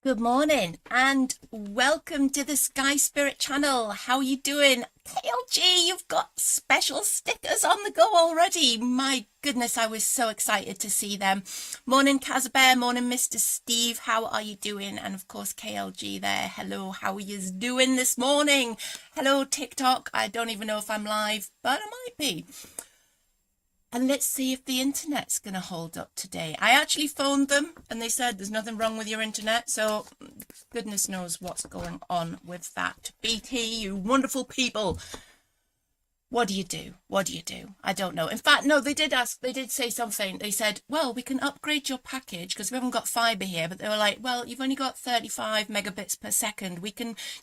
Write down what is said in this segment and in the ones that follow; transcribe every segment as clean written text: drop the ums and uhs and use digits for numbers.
Good morning and welcome to the Sky Spirit channel. How are you doing? KLG, you've got special stickers on the go already. My goodness, I was so excited to see them. Morning, Casbear. Morning, Mr. Steve. How are you doing? And of course, KLG there. Hello, how are you doing this morning? Hello, TikTok. I don't even know if I'm live, but I might be. And let's see if the internet's going to hold up today. I actually phoned them and they said there's nothing wrong with your internet. So goodness knows what's going on with that. BT, you wonderful people. What do you do? What do you do? I don't know. In fact, no, they did say something. They said, well, we can upgrade your package because we haven't got fiber here. But they were like, well, you've only got 35 megabits per second.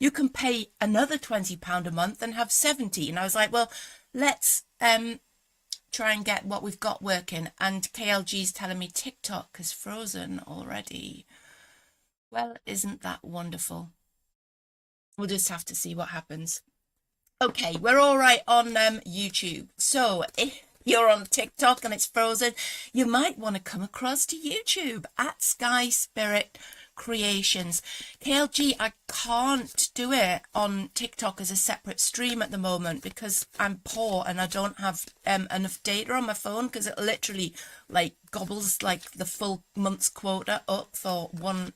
You can pay another £20 a month and have 70. And I was like, well, let's try and get what we've got working. And KLG's telling me TikTok is frozen already. Well, isn't that wonderful? We'll just have to see what happens. Okay, we're all right on YouTube. So if you're on TikTok and it's frozen, you might want to come across to YouTube at Sky Spirit Creations. KLG, I can't do it on TikTok as a separate stream at the moment because I'm poor and I don't have enough data on my phone because it literally like gobbles like the full month's quota up for one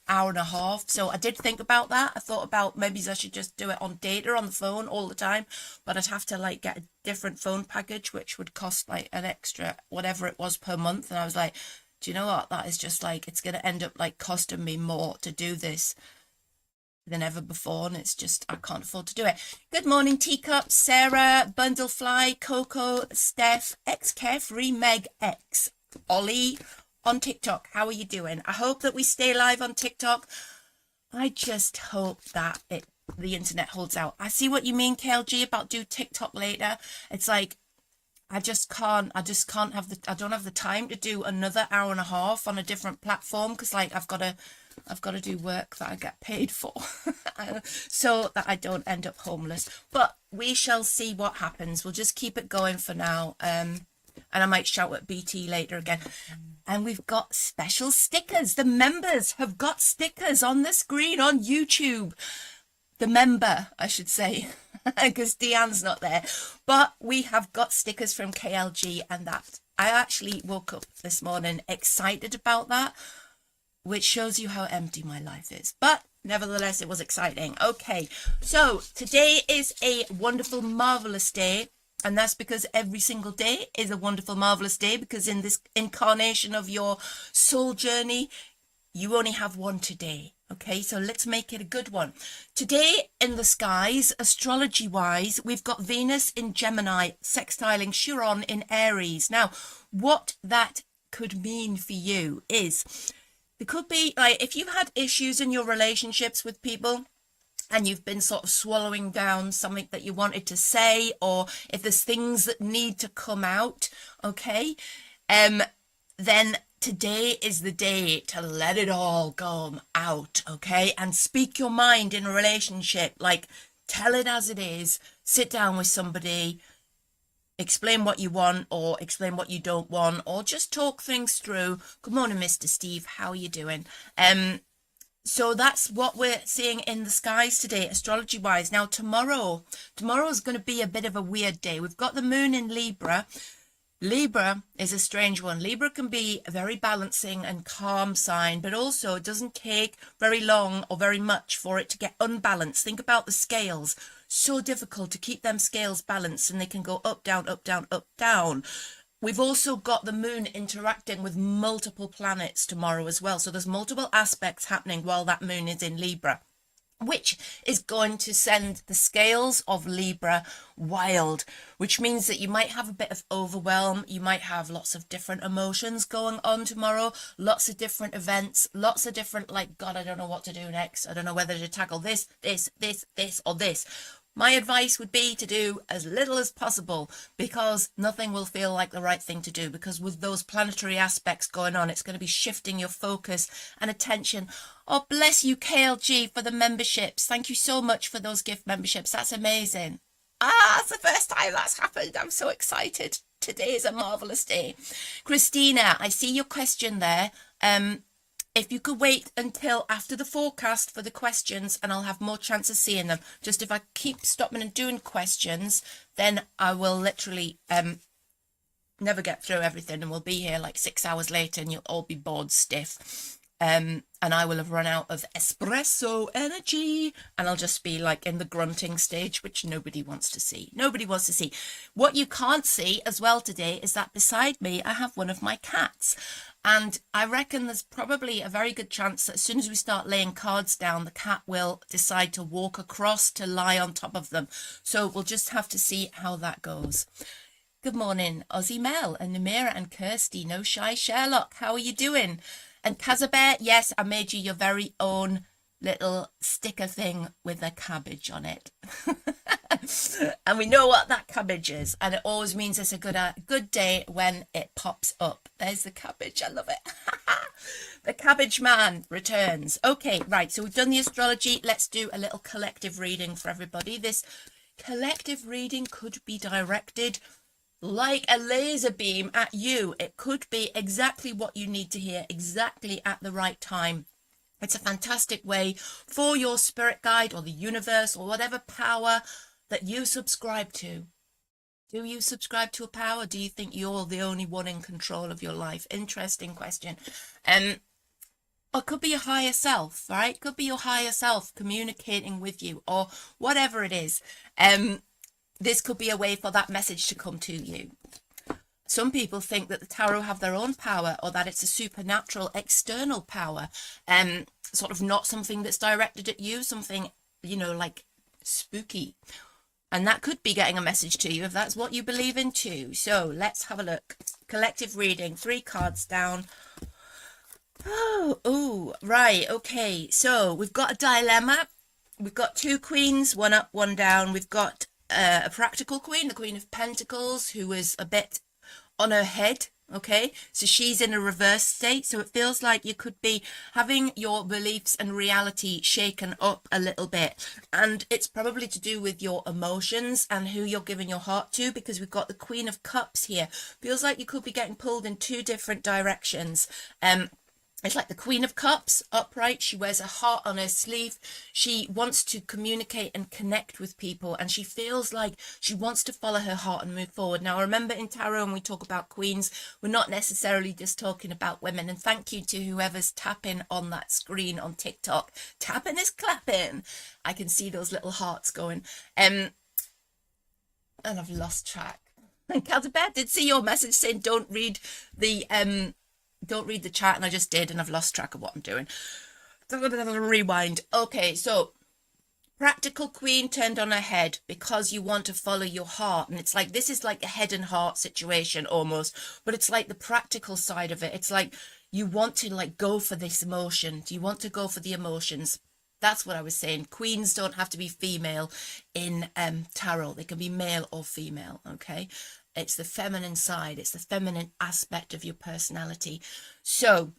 hour and a half. So I did think about that. I thought about maybe I should just do it on data on the phone all the time, but I'd have to get a different phone package which would cost an extra whatever it was per month. And I was like, do you know what, that is just it's going to end up costing me more to do this than ever before, and it's just I can't afford to do it. Good morning, Teacup, Sarah, Bundlefly, Coco, Steph, X Carefree, Meg X, Ollie on TikTok. How are you doing? I hope that we stay live on TikTok. I just hope that the internet holds out. I see what you mean, KLG, about do TikTok later. It's I don't have the time to do another hour and a half on a different platform because I've got to do work that I get paid for so that I don't end up homeless. But we shall see what happens. We'll just keep it going for now. And I might shout at BT later again. And we've got special stickers. The members have got stickers on the screen on YouTube. The member, I should say, because Deanne's not there. But we have got stickers from KLG, and that I actually woke up this morning excited about that, which shows you how empty my life is. But nevertheless, it was exciting. Okay, so today is a wonderful, marvelous day. And that's because every single day is a wonderful, marvelous day, because in this incarnation of your soul journey, you only have one today. Okay, so let's make it a good one. Today in the skies, astrology-wise, we've got Venus in Gemini, sextiling Chiron in Aries. Now, what that could mean for you is, it could be if you've had issues in your relationships with people, and you've been sort of swallowing down something that you wanted to say, or if there's things that need to come out, okay, then today is the day to let it all come out, okay, and speak your mind in a relationship. Tell it as it is. Sit down with somebody, explain what you want or explain what you don't want, or just talk things through. Good morning, Mr. Steve. How are you doing? So that's what we're seeing in the skies today, astrology-wise. Now, tomorrow is going to be a bit of a weird day. We've got the moon in Libra. Libra is a strange one. Libra can be a very balancing and calm sign, but also it doesn't take very long or very much for it to get unbalanced. Think about the scales. So difficult to keep them scales balanced, and they can go up, down, up, down, up, down. We've also got the moon interacting with multiple planets tomorrow as well. So there's multiple aspects happening while that moon is in Libra, which is going to send the scales of Libra wild, which means that you might have a bit of overwhelm. You might have lots of different emotions going on tomorrow, lots of different events, lots of different, God, I don't know what to do next. I don't know whether to tackle this, or this. My advice would be to do as little as possible, because nothing will feel like the right thing to do, because with those planetary aspects going on, it's going to be shifting your focus and attention. Oh, bless you, KLG, for the memberships. Thank you so much for those gift memberships. That's amazing. It's the first time that's happened. I'm so excited. Today is a marvelous day. Christina, I see your question there. If you could wait until after the forecast for the questions, and I'll have more chance of seeing them. Just if I keep stopping and doing questions, then I will literally never get through everything, and we'll be here like 6 hours later and you'll all be bored stiff. And I will have run out of espresso energy, and I'll just be like in the grunting stage, which nobody wants to see. Nobody wants to see. What you can't see as well today is that beside me I have one of my cats, and I reckon there's probably a very good chance that as soon as we start laying cards down, the cat will decide to walk across to lie on top of them. So we'll just have to see how that goes. Good morning, Aussie Mel and Namira and Kirsty, No Shy Sherlock. How are you doing? And Kazabeh, yes, I made you your very own little sticker thing with a cabbage on it. And we know what that cabbage is, and it always means it's a good day when it pops up. There's the cabbage. I love it. The cabbage man returns. Okay, right, so we've done the astrology. Let's do a little collective reading for everybody. This collective reading could be directed like a laser beam at you. It could be exactly what you need to hear, exactly at the right time. It's a fantastic way for your spirit guide or the universe or whatever power that you subscribe to. Do you subscribe to a power? Do you think you're the only one in control of your life? Interesting question. Or it could be your higher self, right? Could be your higher self communicating with you, or whatever it is. This could be a way for that message to come to you. Some people think that the tarot have their own power, or that it's a supernatural external power, sort of not something that's directed at you, something, you know, like spooky. And that could be getting a message to you if that's what you believe in too. So let's have a look. Collective reading, 3 cards down. Oh, right, okay. So we've got a dilemma. We've got 2 queens, 1 up, 1 down. We've got a practical queen, the Queen of Pentacles, who is a bit on her head. Okay, so she's in a reverse state, so it feels like you could be having your beliefs and reality shaken up a little bit, and it's probably to do with your emotions and who you're giving your heart to, because we've got the Queen of Cups here. Feels like you could be getting pulled in 2 different directions. It's like the Queen of Cups, upright. She wears a heart on her sleeve. She wants to communicate and connect with people, and she feels like she wants to follow her heart and move forward. Now, remember in tarot, when we talk about queens, we're not necessarily just talking about women. And thank you to whoever's tapping on that screen on TikTok. Tapping is clapping. I can see those little hearts going. And I've lost track. And Calderbert did see your message saying don't read the chat, and I just did, and I've lost track of what I'm doing. Rewind. Okay, so practical queen turned on her head because you want to follow your heart, and it's like this is like a head and heart situation almost, but it's like the practical side of it. It's like you want to like go for this emotion. You want to go for the emotions. That's what I was saying. Queens don't have to be female in tarot. They can be male or female, okay? It's the feminine side. It's the feminine aspect of your personality. So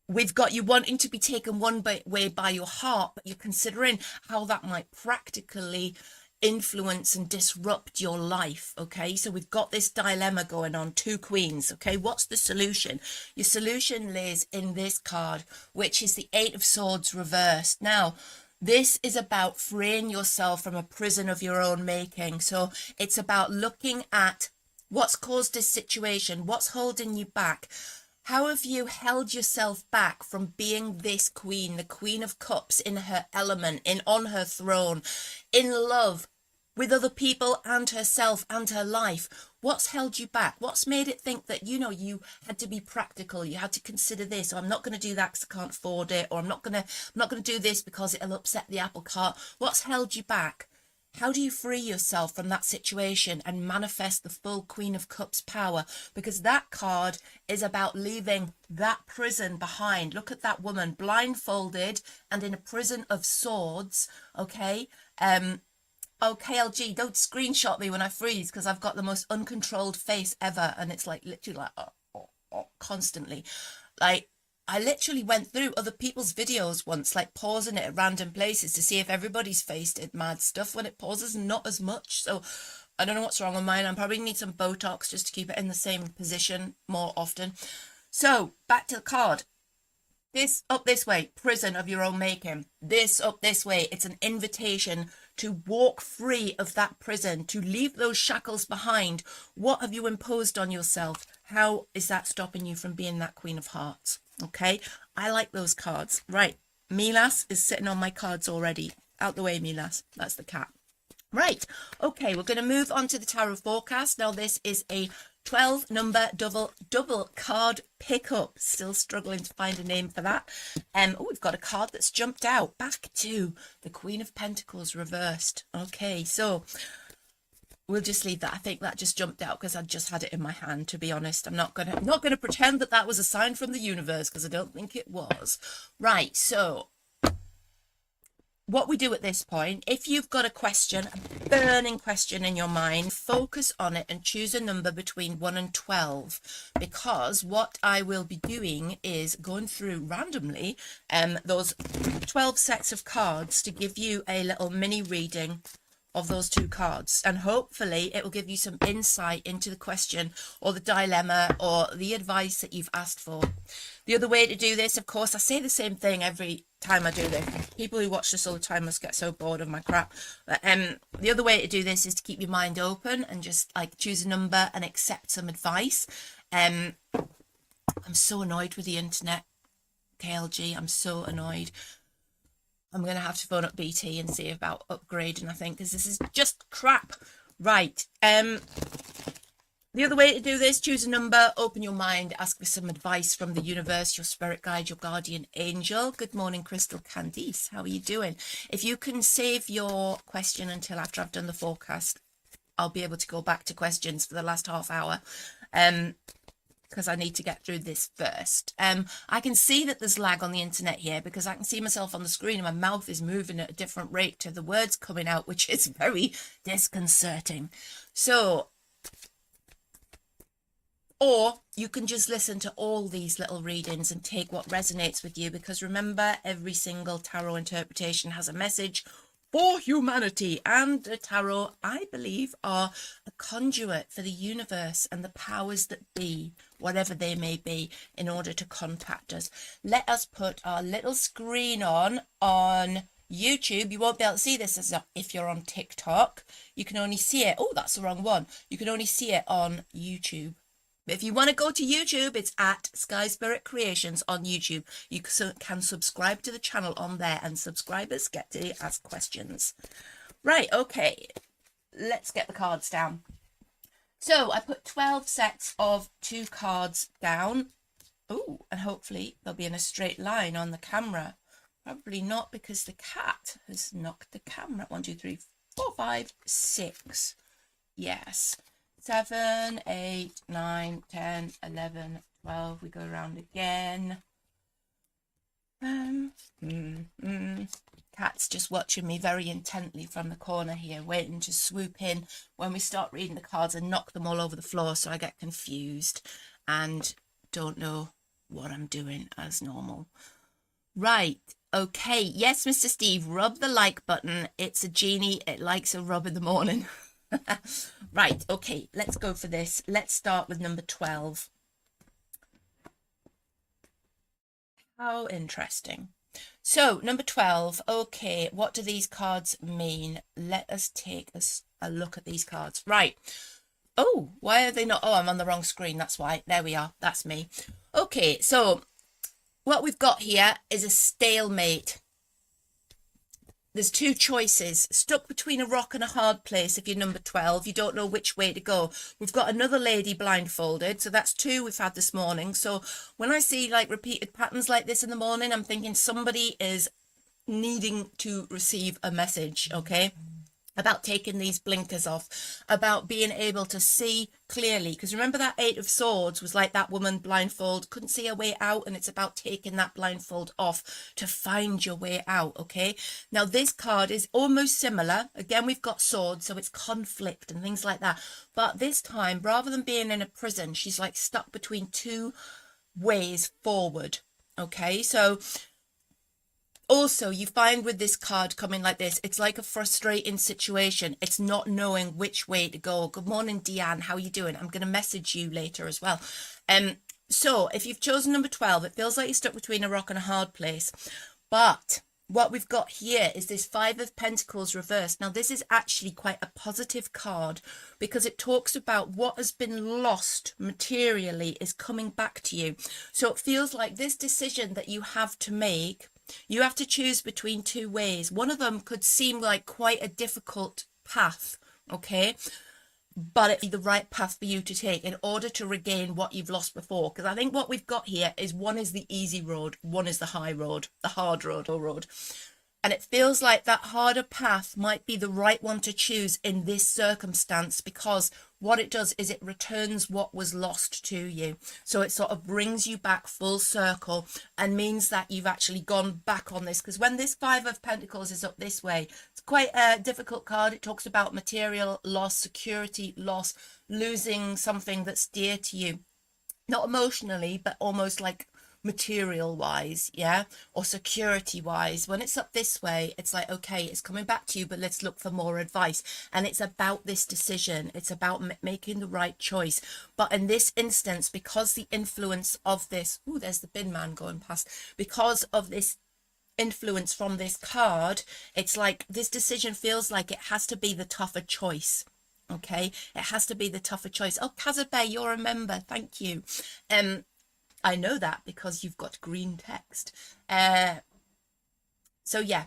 we've got you wanting to be taken one way by your heart, but you're considering how that might practically influence and disrupt your life. Okay, so we've got this dilemma going on. 2 queens. Okay, what's the solution? Your solution lays in this card, which is the 8 of Swords reversed. Now, this is about freeing yourself from a prison of your own making. So it's about looking at what's caused this situation, what's holding you back. How have you held yourself back from being this queen, the Queen of Cups, in her element, on her throne, in love with other people and herself and her life? What's held you back? What's made it think that, you know, you had to be practical, you had to consider this, or I'm not going to do that because I can't afford it, or I'm not going to do this because it'll upset the apple cart? What's held you back? How do you free yourself from that situation and manifest the full Queen of Cups power? Because that card is about leaving that prison behind. Look at that woman blindfolded and in a prison of swords. Okay. Oh, KLG, don't screenshot me when I freeze, because I've got the most uncontrolled face ever, and it's like literally like constantly. Like, I literally went through other people's videos once, like pausing it at random places to see if everybody's face did mad stuff. When it pauses, not as much. So I don't know what's wrong with mine. I probably need some Botox just to keep it in the same position more often. So back to the card. This up this way, prison of your own making. This up this way, it's an invitation to walk free of that prison, to leave those shackles behind. What have you imposed on yourself? How is that stopping you from being that Queen of Hearts? Okay, I like those cards. Right, Milas is sitting on my cards already. Out the way, Milas. That's the cat. Right, okay, we're going to move on to the tarot forecast. Now, this is a 12 number double card pickup. Still struggling to find a name for that. Oh, we've got a card that's jumped out. Back to the Queen of Pentacles reversed. Okay, so we'll just leave that. I think that just jumped out because I just had it in my hand, to be honest. I'm not gonna pretend that that was a sign from the universe, because I don't think it was. Right, so what we do at this point, if you've got a question, a burning question in your mind, focus on it and choose a number between 1 and 12, because what I will be doing is going through randomly those 12 sets of cards to give you a little mini reading of those two cards, and hopefully it will give you some insight into the question or the dilemma or the advice that you've asked for. The other way to do this, of course, I say the same thing every time I do this. People who watch this all the time must get so bored of my crap. But the other way to do this is to keep your mind open and just like choose a number and accept some advice. I'm so annoyed with the internet, KLG. I'm so annoyed. I'm going to have to phone up BT and see about upgrading, I think, because this is just crap. Right. The other way to do this, choose a number, open your mind, ask for some advice from the universe, your spirit guide, your guardian angel. Good morning, Crystal Candice. How are you doing? If you can save your question until after I've done the forecast, I'll be able to go back to questions for the last half hour. Because I need to get through this first. I can see that there's lag on the internet here because I can see myself on the screen and my mouth is moving at a different rate to the words coming out, which is very disconcerting. So, or you can just listen to all these little readings and take what resonates with you, because remember, every single tarot interpretation has a message for humanity, and the tarot, I believe, are a conduit for the universe and the powers that be, whatever they may be, in order to contact us. Let us put our little screen on YouTube. You won't be able to see this if you're on TikTok. You can only see it. Oh, that's the wrong one. You can only see it on YouTube. If you want to go to YouTube, it's at Sky Spirit Creations on YouTube. You can subscribe to the channel on there, and subscribers get to ask questions. Right, okay, let's get the cards down. So I put 12 sets of 2 cards down. Oh, and hopefully they'll be in a straight line on the camera. Probably not, because the cat has knocked the camera. 1, 2, 3, 4, 5, 6. Yes. 7, 8, 9, 10, 11, 12. We go around again. Cat's just watching me very intently from the corner here, waiting to swoop in when we start reading the cards and knock them all over the floor, so I get confused and don't know what I'm doing as normal. Right. Okay. Yes, Mr. Steve, rub the like button. It's a genie. It likes a rub in the morning. Right, okay, let's go for this. Let's start with number 12. How interesting. So, number 12, okay, what do these cards mean? Let us take a look at these cards. Right. Oh, why are they not? Oh, I'm on the wrong screen, that's why. There we are, that's me. Okay, so what we've got here is a stalemate. There's 2 choices, stuck between a rock and a hard place. If you're number 12, you don't know which way to go. We've got another lady blindfolded, so that's 2 we've had this morning. So when I see like repeated patterns like this in the morning, I'm thinking somebody is needing to receive a message, okay? About taking these blinkers off, about being able to see clearly. Because remember, that 8 of Swords was like that woman blindfold, couldn't see her way out, and it's about taking that blindfold off to find your way out, okay? Now, this card is almost similar. Again, we've got swords, so it's conflict and things like that. But this time, rather than being in a prison, she's like stuck between 2 ways forward, okay? So also, you find with this card coming like this, it's like a frustrating situation. It's not knowing which way to go. Good morning, Deanne. How are you doing? I'm going to message you later as well. So if you've chosen number 12, it feels like you're stuck between a rock and a hard place. But what we've got here is this Five of Pentacles reversed. Now, this is actually quite a positive card because it talks about what has been lost materially is coming back to you. So it feels like this decision that you have to make, you have to choose between two ways. One of them could seem like quite a difficult path, okay? But it'd be the right path for you to take in order to regain what you've lost before. Because I think what we've got here is one is the easy road, one is the high road, the hard road or road. And it feels like that harder path might be the right one to choose in this circumstance, because what it does is it returns what was lost to you. So it sort of brings you back full circle and means that you've actually gone back on this. Because when this Five of Pentacles is up this way, it's quite a difficult card. It talks about material loss, security loss, losing something that's dear to you. Not emotionally, but almost like material wise, yeah, or security wise. When it's up this way, it's like, okay, it's coming back to you, but let's look for more advice. And it's about this decision, it's about making the right choice. But in this instance, because the influence of this, oh, there's the bin man going past, because of this influence from this card, it's like this decision feels like it has to be the tougher choice. Okay, it has to be the tougher choice. Oh, Kazabay, you're a member, thank you. I know that because you've got green text. So yeah,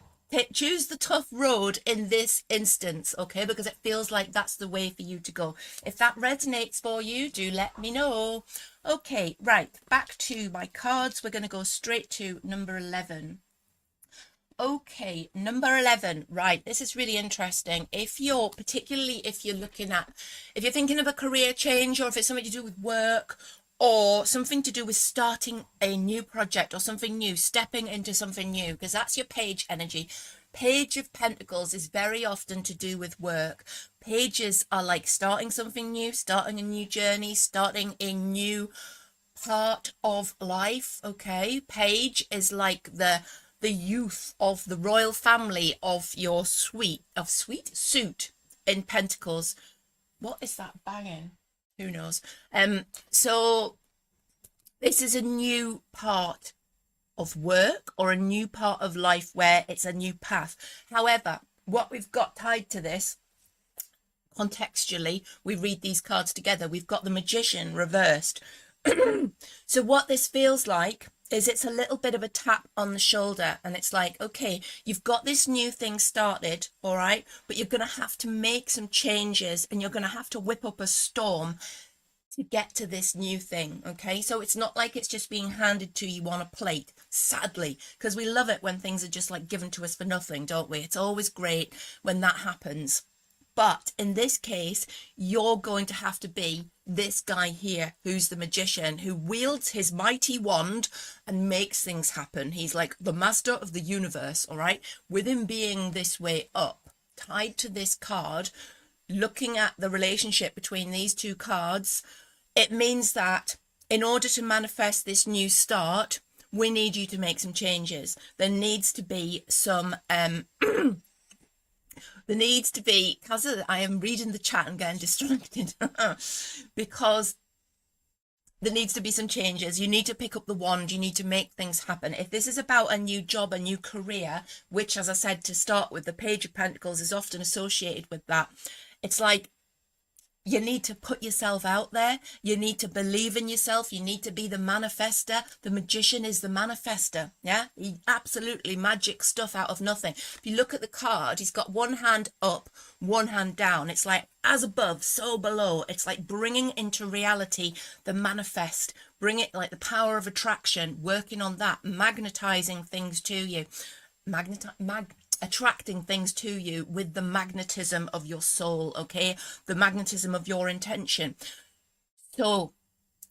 choose the tough road in this instance, okay? Because it feels like that's the way for you to go. If that resonates for you, do let me know. Okay, right, back to my cards. We're going to go straight to number 11. Okay, number 11, right, this is really interesting. Particularly if you're thinking of a career change, or if it's something to do with work, or something to do with starting a new project or something new, stepping into something new, because that's your page energy. Page of Pentacles is very often to do with work. Pages are like starting something new, starting a new journey, starting a new part of life, okay? Page is like the youth of the royal family of your sweet suit in Pentacles. What is that banging? Who knows? So this is a new part of work or a new part of life where it's a new path. However, what we've got tied to this, contextually, we read these cards together, we've got the Magician reversed. So what this feels like is it's a little bit of a tap on the shoulder, and it's like, okay, you've got this new thing started, all right, but you're going to have to make some changes, and you're going to have to whip up a storm to get to this new thing, okay? So it's not like it's just being handed to you on a plate, sadly, because we love it when things are just like given to us for nothing, don't we? It's always great when that happens. But in this case, you're going to have to be this guy here, who's the Magician, who wields his mighty wand and makes things happen. He's like the master of the universe, all right? With him being this way up, tied to this card, looking at the relationship between these two cards, it means that in order to manifest this new start, we need you to make some changes. There needs to be some... There needs to be, because I am reading the chat and getting distracted, because there needs to be some changes. You need to pick up the wand. You need to make things happen. If this is about a new job, a new career, which, as I said, to start with, the Page of Pentacles is often associated with that. It's like you need to put yourself out there. You need to believe in yourself. You need to be the manifester. The Magician is the manifester. Yeah, he absolutely magic stuff out of nothing. If you look at the card, he's got one hand up, one hand down. It's like as above, so below. It's like bringing into reality the manifest. Bring it like the power of attraction, working on that, magnetizing things to you. Attracting things to you with the magnetism of your soul, okay? The magnetism of your intention. So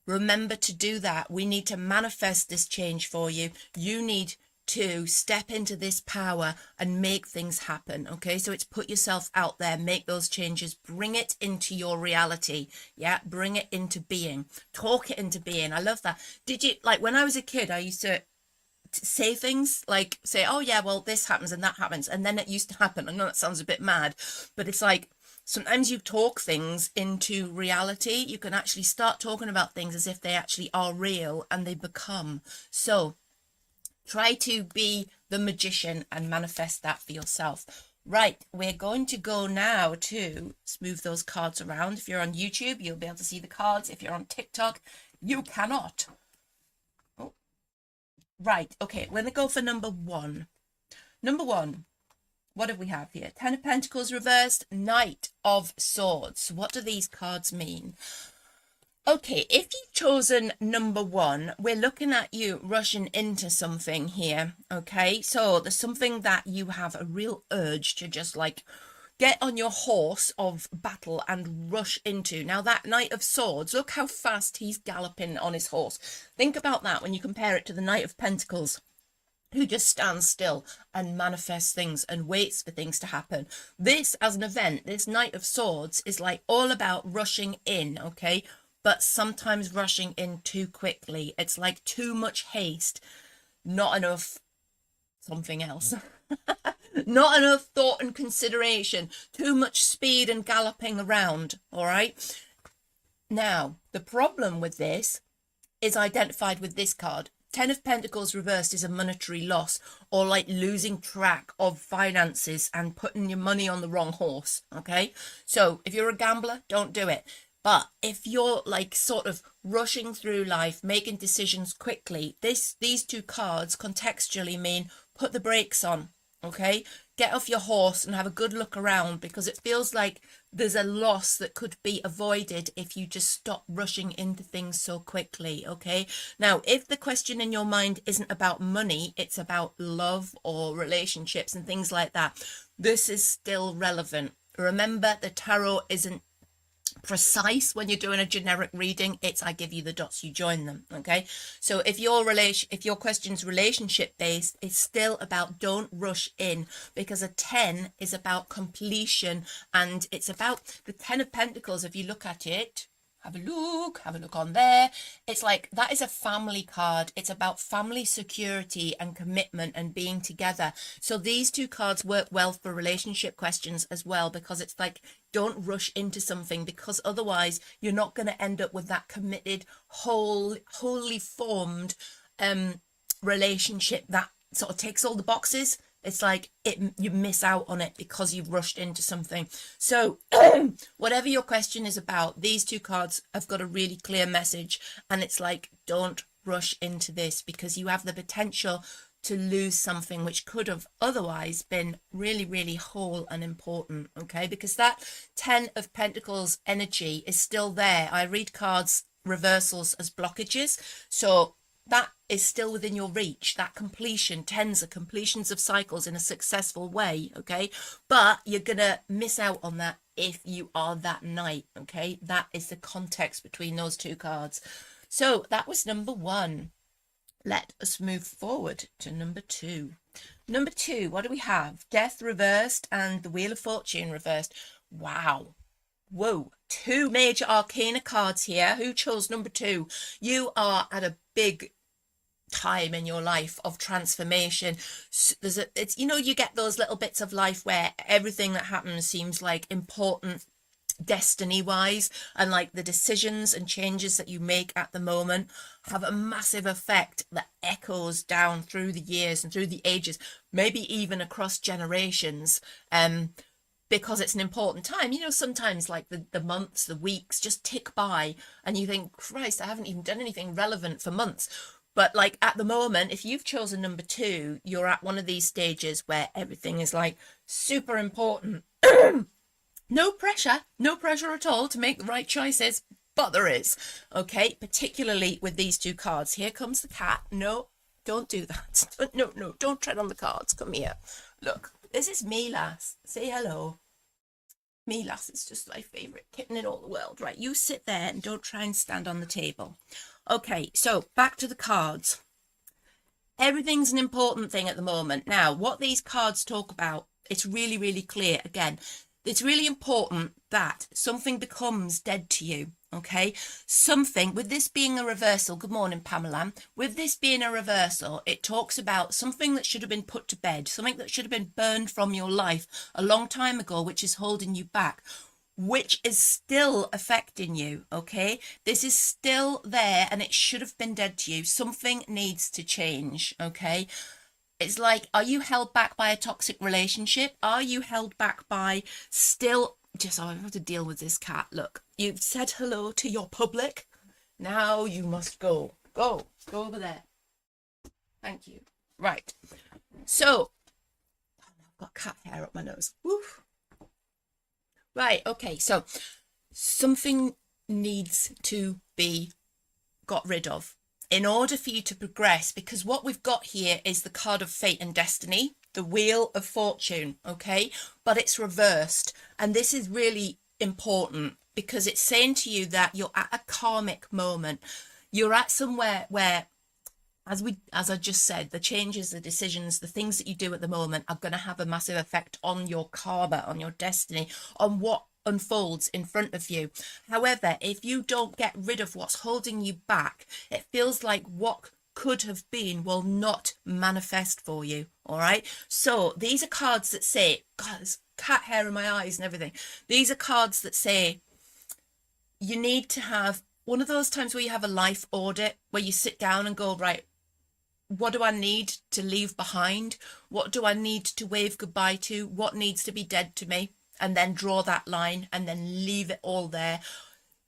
remember to do that. We need to manifest this change for you. You need to step into this power and make things happen, okay? So it's put yourself out there, make those changes, bring it into your reality, yeah? Bring it into being, talk it into being. I love that. Did you, like when I was a kid, I used to say things like, say, oh yeah, well, this happens and that happens, and then it used to happen. I know that sounds a bit mad, but it's like sometimes you talk things into reality. You can actually start talking about things as if they actually are real and they become. So try to be the magician and manifest that for yourself. Right, we're going to go now to move those cards around. If you're on YouTube, you'll be able to see the cards. If you're on TikTok, you cannot. Oh. Right, okay, we're going to go for number one. Number one, what do we have here? Ten of Pentacles reversed, Knight of Swords. What do these cards mean? Okay, if you've chosen number one, we're looking at you rushing into something here, okay? So there's something that you have a real urge to just like get on your horse of battle and rush into. Now that Knight of Swords, look how fast he's galloping on his horse. Think about that when you compare it to the Knight of Pentacles, who just stands still and manifests things and waits for things to happen. This, as an event, this Knight of Swords is like all about rushing in, okay? But sometimes rushing in too quickly. It's like too much haste, not enough something else. Not enough thought and consideration, too much speed and galloping around, all right? Now, the problem with this is identified with this card. Ten of Pentacles reversed is a monetary loss, or like losing track of finances and putting your money on the wrong horse, okay? So if you're a gambler, don't do it. But if you're like sort of rushing through life, making decisions quickly, these two cards contextually mean put the brakes on, okay? Get off your horse and have a good look around, because it feels like there's a loss that could be avoided if you just stop rushing into things so quickly, okay? Now, if the question in your mind isn't about money, it's about love or relationships and things like that, this is still relevant. Remember, the tarot isn't precise when you're doing a generic reading. It's I give you the dots, you join them, okay? So if your question's relationship based, it's still about don't rush in, because a 10 is about completion, and it's about the 10 of Pentacles. If you look at it, have a look on there, it's like that is a family card. It's about family security and commitment and being together. So these two cards work well for relationship questions as well, because it's like don't rush into something, because otherwise you're not going to end up with that committed wholly formed relationship that sort of ticks all the boxes. It's like you miss out on it because you've rushed into something. So whatever your question is about, these two cards have got a really clear message, and it's like don't rush into this, because you have the potential to lose something which could have otherwise been really, really whole and important, okay? Because that 10 of Pentacles energy is still there. I read cards reversals as blockages, so that is still within your reach. That completion, tens are completions of cycles in a successful way, okay? But you're gonna miss out on that if you are that knight, okay? That is the context between those two cards. So that was number one. Let us move forward to number two. Number two, what do we have? Death reversed and the Wheel of Fortune reversed. Wow. Whoa, two major arcana cards here. Who chose number two? You are at a big time in your life of transformation. It's you get those little bits of life where everything that happens seems like important destiny wise, and like the decisions and changes that you make at the moment have a massive effect that echoes down through the years and through the ages, maybe even across generations, because it's an important time. Sometimes like the months, the weeks just tick by and you think, Christ, I haven't even done anything relevant for months. But like at the moment, if you've chosen number two, you're at one of these stages where everything is like super important. No pressure at all to make the right choices, but there is, okay? Particularly with these two cards. Here comes the cat. No, don't do that. No, don't tread on the cards. Come here. Look, this is me, lass. Say hello. Me, lass, is just my favourite kitten in all the world. Right, you sit there and don't try and stand on the table. Okay, so back to the cards. Everything's an important thing at the moment. Now, what these cards talk about, it's really, really clear. Again, it's really important that something becomes dead to you, okay? Something, with this being a reversal, good morning, Pamela. With this being a reversal, it talks about something that should have been put to bed, something that should have been burned from your life a long time ago, which is holding you back. which is still affecting you, okay? This is still there and it should have been dead to you. Something needs to change, okay? It's like, are you held back by a toxic relationship? Are you held back by still just, oh, I have to deal with this cat. Look, you've said hello to your public. Now you must go. Go over there. Thank you. Right. So, I've got cat hair up my nose. Woof. Right, okay, so something needs to be got rid of in order for you to progress, because what we've got here is the card of fate and destiny, the wheel of fortune, okay? But it's reversed, and this is really important because it's saying to you that you're at a karmic moment. You're at somewhere where, as I just said, the changes, the decisions, the things that you do at the moment are going to have a massive effect on your karma, on your destiny, on what unfolds in front of you. However, if you don't get rid of what's holding you back, it feels like what could have been will not manifest for you. All right. So these are cards that say, God, there's cat hair in my eyes and everything. These are cards that say you need to have one of those times where you have a life audit, where you sit down and go, right, what do I need to leave behind? What do I need to wave goodbye to? What needs to be dead to me? And then draw that line and then leave it all there.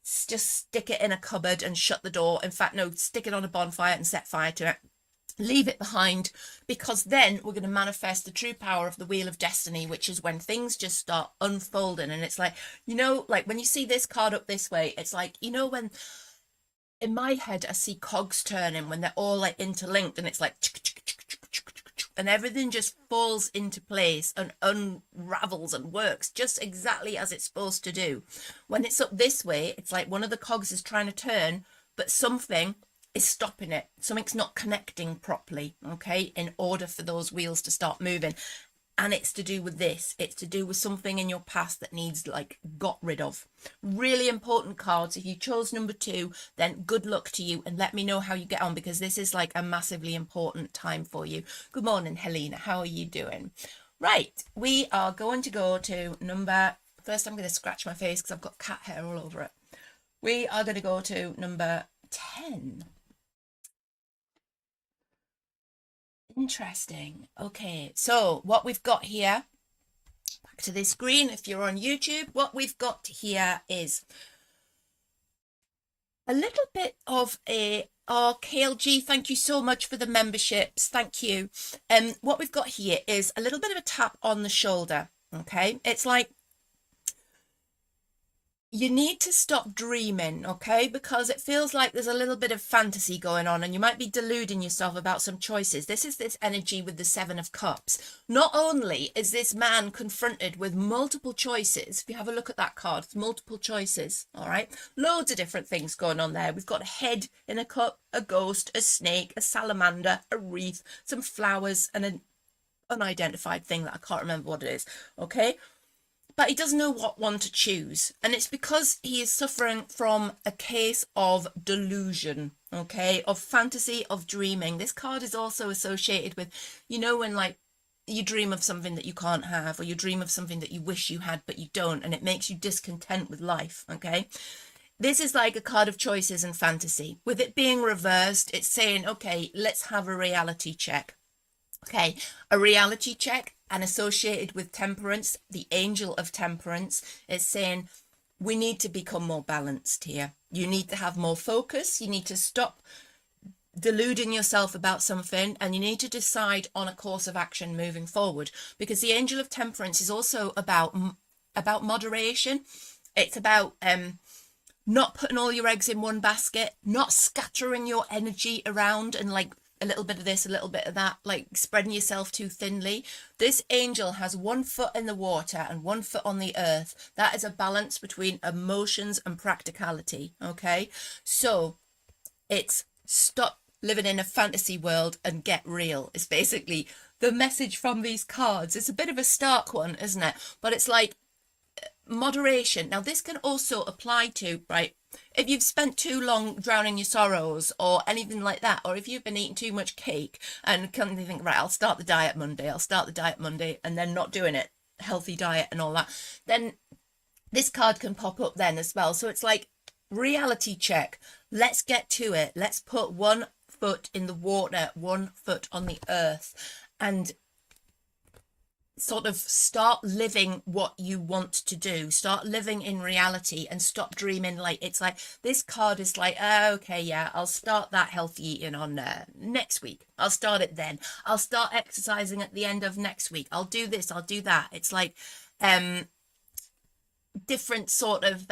Just stick it in a cupboard and shut the door. In fact, no, stick it on a bonfire and set fire to it. Leave it behind, because then we're going to manifest the true power of the wheel of destiny, which is when things just start unfolding. And it's like, you know, like when you see this card up this way, it's like, you know, when in my head, I see cogs turning when they're all like interlinked, and it's like, and everything just falls into place and unravels and works just exactly as it's supposed to do. When it's up this way, it's like one of the cogs is trying to turn, but something is stopping it. Something's not connecting properly, okay, in order for those wheels to start moving. And it's to do with this. It's to do with something in your past that needs like got rid of. Really important cards. If you chose number 2, then good luck to you, and let me know how you get on, because this is like a massively important time for you. Good morning, Helena. How are you doing? Right. We are going to go to number... First, I'm going to scratch my face because I've got cat hair all over it. We are going to go to number 10. Interesting. Okay, so what we've got here, back to this screen if you're on YouTube, what we've got here is a little bit of a... Oh, KLG, thank you so much for the memberships. Thank you. What we've got here is a little bit of a tap on the shoulder, okay? It's like you need to stop dreaming, okay? Because it feels like there's a little bit of fantasy going on, and you might be deluding yourself about some choices. This is this energy with the 7 of Cups. Not only is this man confronted with multiple choices, if you have a look at that card, it's multiple choices, all right? Loads of different things going on there. We've got a head in a cup, a ghost, a snake, a salamander, a wreath, some flowers, and an unidentified thing that I can't remember what it is, okay? But he doesn't know what one to choose. And it's because he is suffering from a case of delusion, okay, of fantasy, of dreaming. This card is also associated with, you know, when like you dream of something that you can't have, or you dream of something that you wish you had but you don't, and it makes you discontent with life, okay? This is like a card of choices and fantasy. With it being reversed, it's saying, okay, let's have a reality check. Okay, a reality check, and associated with temperance, the angel of temperance, is saying we need to become more balanced here. You need to have more focus. You need to stop deluding yourself about something, and you need to decide on a course of action moving forward, because the angel of temperance is also about moderation. It's about not putting all your eggs in one basket, not scattering your energy around and like a little bit of this, a little bit of that, like spreading yourself too thinly. This angel has 1 foot in the water and 1 foot on the earth. That is a balance between emotions and practicality, okay? So it's stop living in a fantasy world and get real. It's basically the message from these cards. It's a bit of a stark one, isn't it? But it's like moderation. Now this can also apply to, right, if you've spent too long drowning your sorrows or anything like that, or if you've been eating too much cake and come to think, right, I'll start the diet Monday, and then not doing it, healthy diet and all that, then this card can pop up then as well. So it's like reality check. Let's get to it. Let's put one foot in the water, one foot on the earth, and sort of start living what you want to do. Start living in reality and stop dreaming. Like, it's like this card is like, oh, okay, yeah, I'll start that healthy eating on next week. I'll start it then. I'll start exercising at the end of next week. I'll do this, I'll do that. It's like different sort of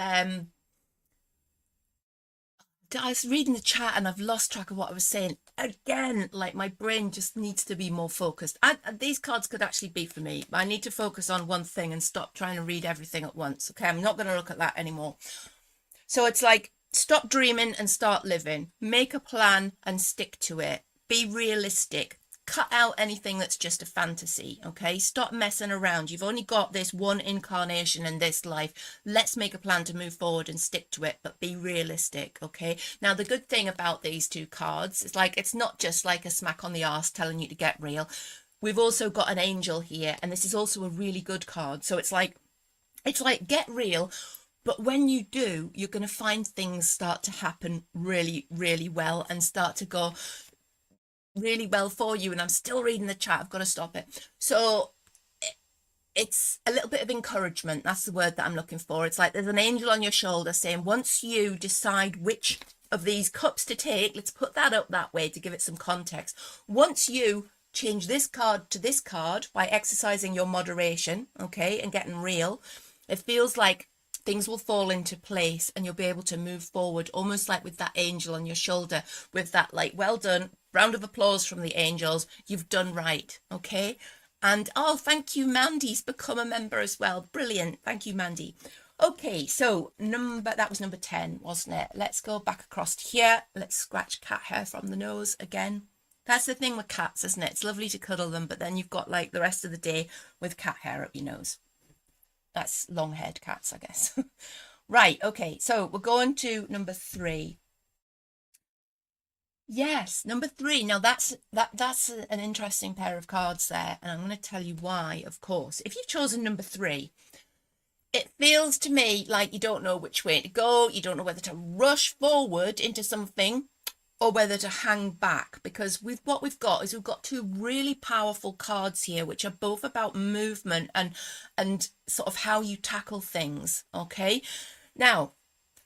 I was reading the chat and I've lost track of what I was saying again. Like, my brain just needs to be more focused. These cards could actually be for me, but I need to focus on one thing and stop trying to read everything at once. Okay, I'm not going to look at that anymore. So it's like, stop dreaming and start living. Make a plan and stick to it. Be realistic. Cut out anything that's just a fantasy, okay? Stop messing around. You've only got this one incarnation in this life. Let's make a plan to move forward and stick to it, but be realistic, okay? Now, the good thing about these two cards is, like, it's not just like a smack on the arse telling you to get real. We've also got an angel here, and this is also a really good card. So it's like get real. But when you do, you're going to find things start to happen really, really well and start to go really well for you. And I'm still reading the chat. I've got to stop it. So it's a little bit of encouragement. That's the word that I'm looking for. It's like there's an angel on your shoulder saying, once you decide which of these cups to take, let's put that up that way to give it some context. Once you change this card to this card by exercising your moderation, okay, and getting real, it feels like things will fall into place and you'll be able to move forward, almost like with that angel on your shoulder, with that, like, well done, round of applause from the angels, you've done right, okay? And oh, thank you, Mandy's become a member as well. Brilliant. Thank you, Mandy. Okay, so that was number 10, wasn't it? Let's go back across to here. Let's scratch cat hair from the nose again. That's the thing with cats, isn't it? It's lovely to cuddle them, but then you've got like the rest of the day with cat hair up your nose. That's long-haired cats, I guess. Right, okay, so we're going to number 3. Yes, number 3. Now that's an interesting pair of cards there, and I'm going to tell you why, of course. If you've chosen number 3, it feels to me like you don't know which way to go. You don't know whether to rush forward into something or whether to hang back, because what we've got is we've got two really powerful cards here, which are both about movement and sort of how you tackle things. Okay, now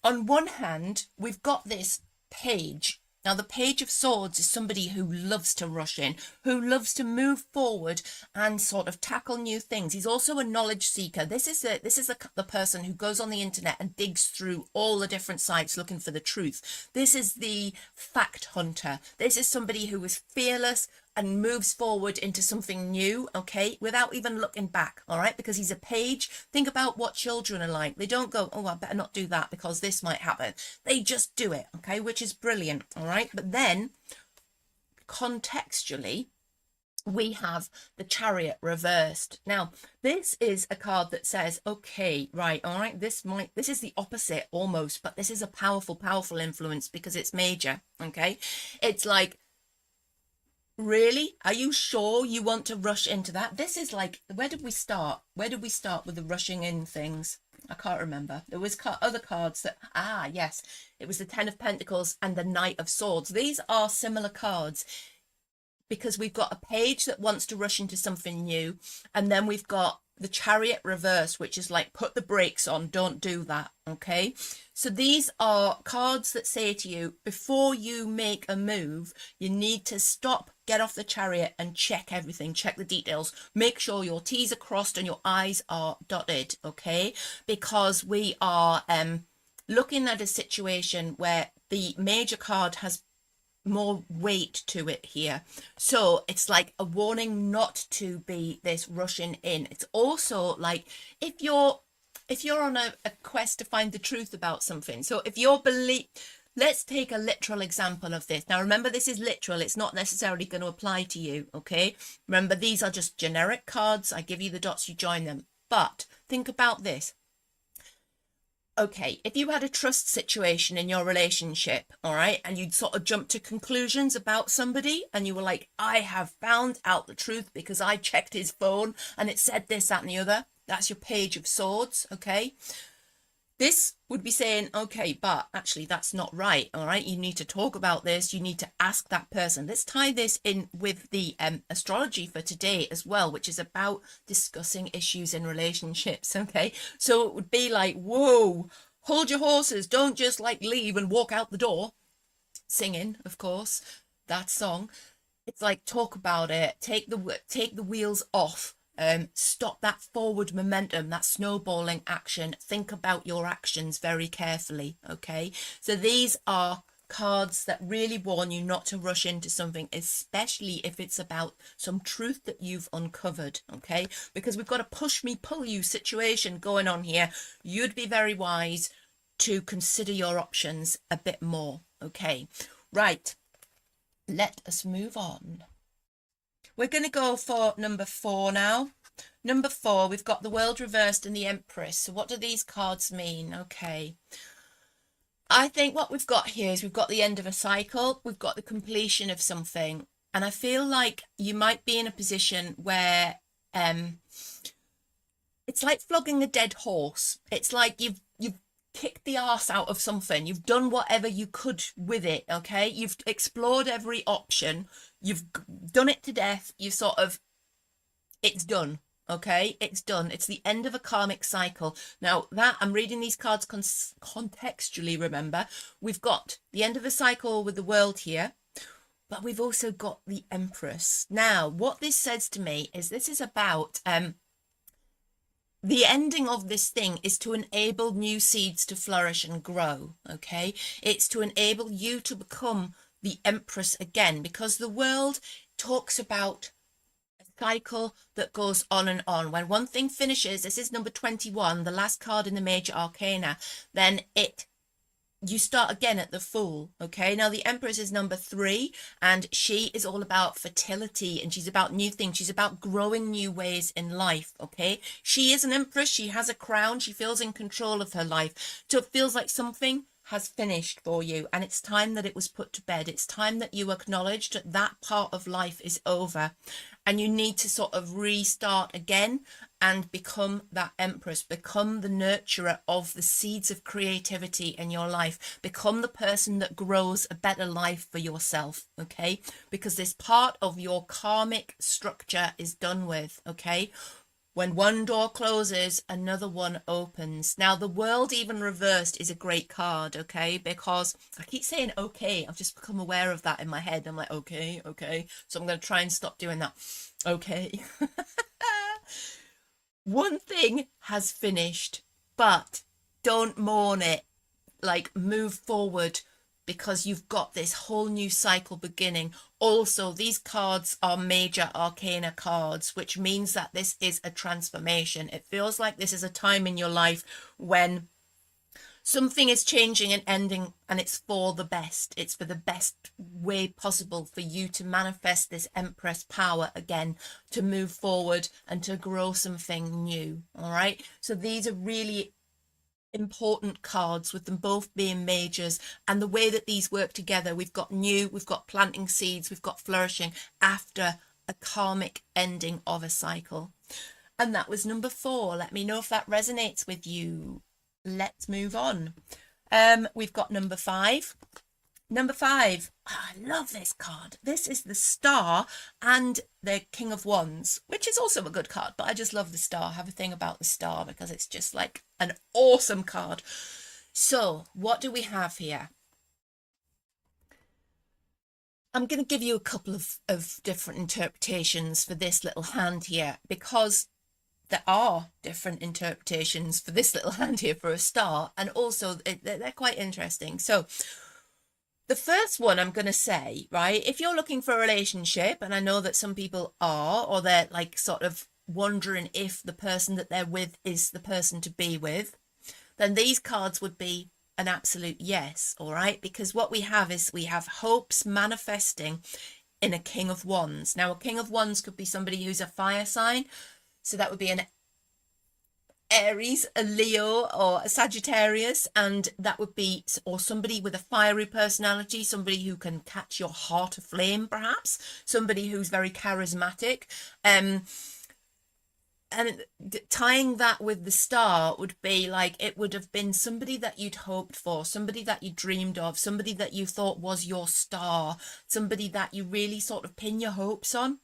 on one hand we've got this page. Now, the Page of Swords is somebody who loves to rush in, who loves to move forward and sort of tackle new things. He's also a knowledge seeker. This is the person who goes on the internet and digs through all the different sites looking for the truth. This is the fact hunter. This is somebody who is fearless and moves forward into something new, okay, without even looking back, all right, because he's a page. Think about what children are like. They don't go, oh, I better not do that because this might happen. They just do it, okay, which is brilliant, all right. But then contextually, we have the Chariot reversed. Now, this is a card that says, okay, right, all right, this is the opposite almost, but this is a powerful, powerful influence because it's major, okay. It's like, really? Are you sure you want to rush into that? This is like, where did we start? Where did we start with the rushing in things? I can't remember. There was other cards that, yes, it was the 10 of Pentacles and the Knight of Swords. These are similar cards because we've got a page that wants to rush into something new, and then we've got the Chariot reverse, which is like, put the brakes on, don't do that, okay? So these are cards that say to you, before you make a move, you need to stop, get off the Chariot and check everything, check the details, make sure your T's are crossed and your I's are dotted, okay? Because we are looking at a situation where the major card has more weight to it here, so it's like a warning not to be this rushing in. It's also like if you're on a quest to find the truth about something. So if you're let's take a literal example of this. Now remember, this is literal, it's not necessarily going to apply to you, okay? Remember, these are just generic cards. I give you the dots, you join them. But think about this. Okay, if you had a trust situation in your relationship, all right, and you'd sort of jump to conclusions about somebody and you were like, I have found out the truth because I checked his phone and it said this, that and the other. That's your Page of Swords, okay? This would be saying, okay, but actually that's not right. All right. You need to talk about this. You need to ask that person. Let's tie this in with the astrology for today as well, which is about discussing issues in relationships. Okay. So it would be like, whoa, hold your horses. Don't just like leave and walk out the door. Singing, of course, that song. It's like, talk about it. Take the wheels off. Stop that forward momentum, that snowballing action. Think about your actions very carefully. Okay, so these are cards that really warn you not to rush into something, especially if it's about some truth that you've uncovered. Okay, because we've got a push me pull you situation going on here. You'd be very wise to consider your options a bit more. Okay, right, let us move on. We're going to go for number 4 now. Number 4, we've got the World reversed and the Empress. So what do these cards mean? Okay. I think what we've got here is we've got the end of a cycle. We've got the completion of something. And I feel like you might be in a position where it's like flogging a dead horse. It's like you've kicked the arse out of something. You've done whatever you could with it. Okay. You've explored every option. You've done it to death. You sort of, it's done. Okay, it's done. It's the end of a karmic cycle. Now that I'm reading these cards contextually, remember, we've got the end of a cycle with the World here, but we've also got the Empress. Now, what this says to me is this is about the ending of this thing is to enable new seeds to flourish and grow. Okay, it's to enable you to become the Empress again, because the World talks about cycle that goes on and on. When one thing finishes, this is number 21, the last card in the major arcana, then you start again at the Fool. Okay, now the Empress is number 3, and she is all about fertility, and she's about new things. She's about growing new ways in life. Okay, she is an Empress. She has a crown. She feels in control of her life. So it feels like something has finished for you, and it's time that it was put to bed. It's time that you acknowledged that that part of life is over, and you need to sort of restart again and become that Empress, become the nurturer of the seeds of creativity in your life, become the person that grows a better life for yourself. Okay, because this part of your karmic structure is done with. Okay, when one door closes, another one opens. Now, the World even reversed is a great card, okay? Because I keep saying okay. I've just become aware of that in my head. I'm like, okay, okay. So I'm going to try and stop doing that. Okay. One thing has finished, but don't mourn it. Like, move forward, because you've got this whole new cycle beginning. Also, these cards are major arcana cards, which means that this is a transformation. It feels like this is a time in your life when something is changing and ending, and it's for the best. It's for the best way possible for you to manifest this Empress power again, to move forward and to grow something new. All right, so these are really important cards, with them both being majors, and the way that these work together, we've got new, we've got planting seeds, we've got flourishing after a karmic ending of a cycle. And that was number 4. Let me know if that resonates with you. Let's move on. We've got number 5. Number 5, I love this card. This is the Star and the King of Wands, which is also a good card, but I just love the Star. I have a thing about the Star because it's just like an awesome card. So what do we have here? I'm going to give you a couple of different interpretations for this little hand here, because there are different interpretations for this little hand here for a Star, and also they're quite interesting. So the first one I'm going to say, right, if you're looking for a relationship, and I know that some people are, or they're like sort of wondering if the person that they're with is the person to be with, then these cards would be an absolute yes. All right, because what we have is we have hopes manifesting in a King of Wands. Now, a King of Wands could be somebody who's a fire sign, so that would be an Aries, a Leo, or a Sagittarius, and that would be, or somebody with a fiery personality, somebody who can catch your heart aflame, perhaps somebody who's very charismatic. and tying that with the star would be like, it would have been somebody that you'd hoped for, somebody that you dreamed of, somebody that you thought was your star, somebody that you really sort of pin your hopes on.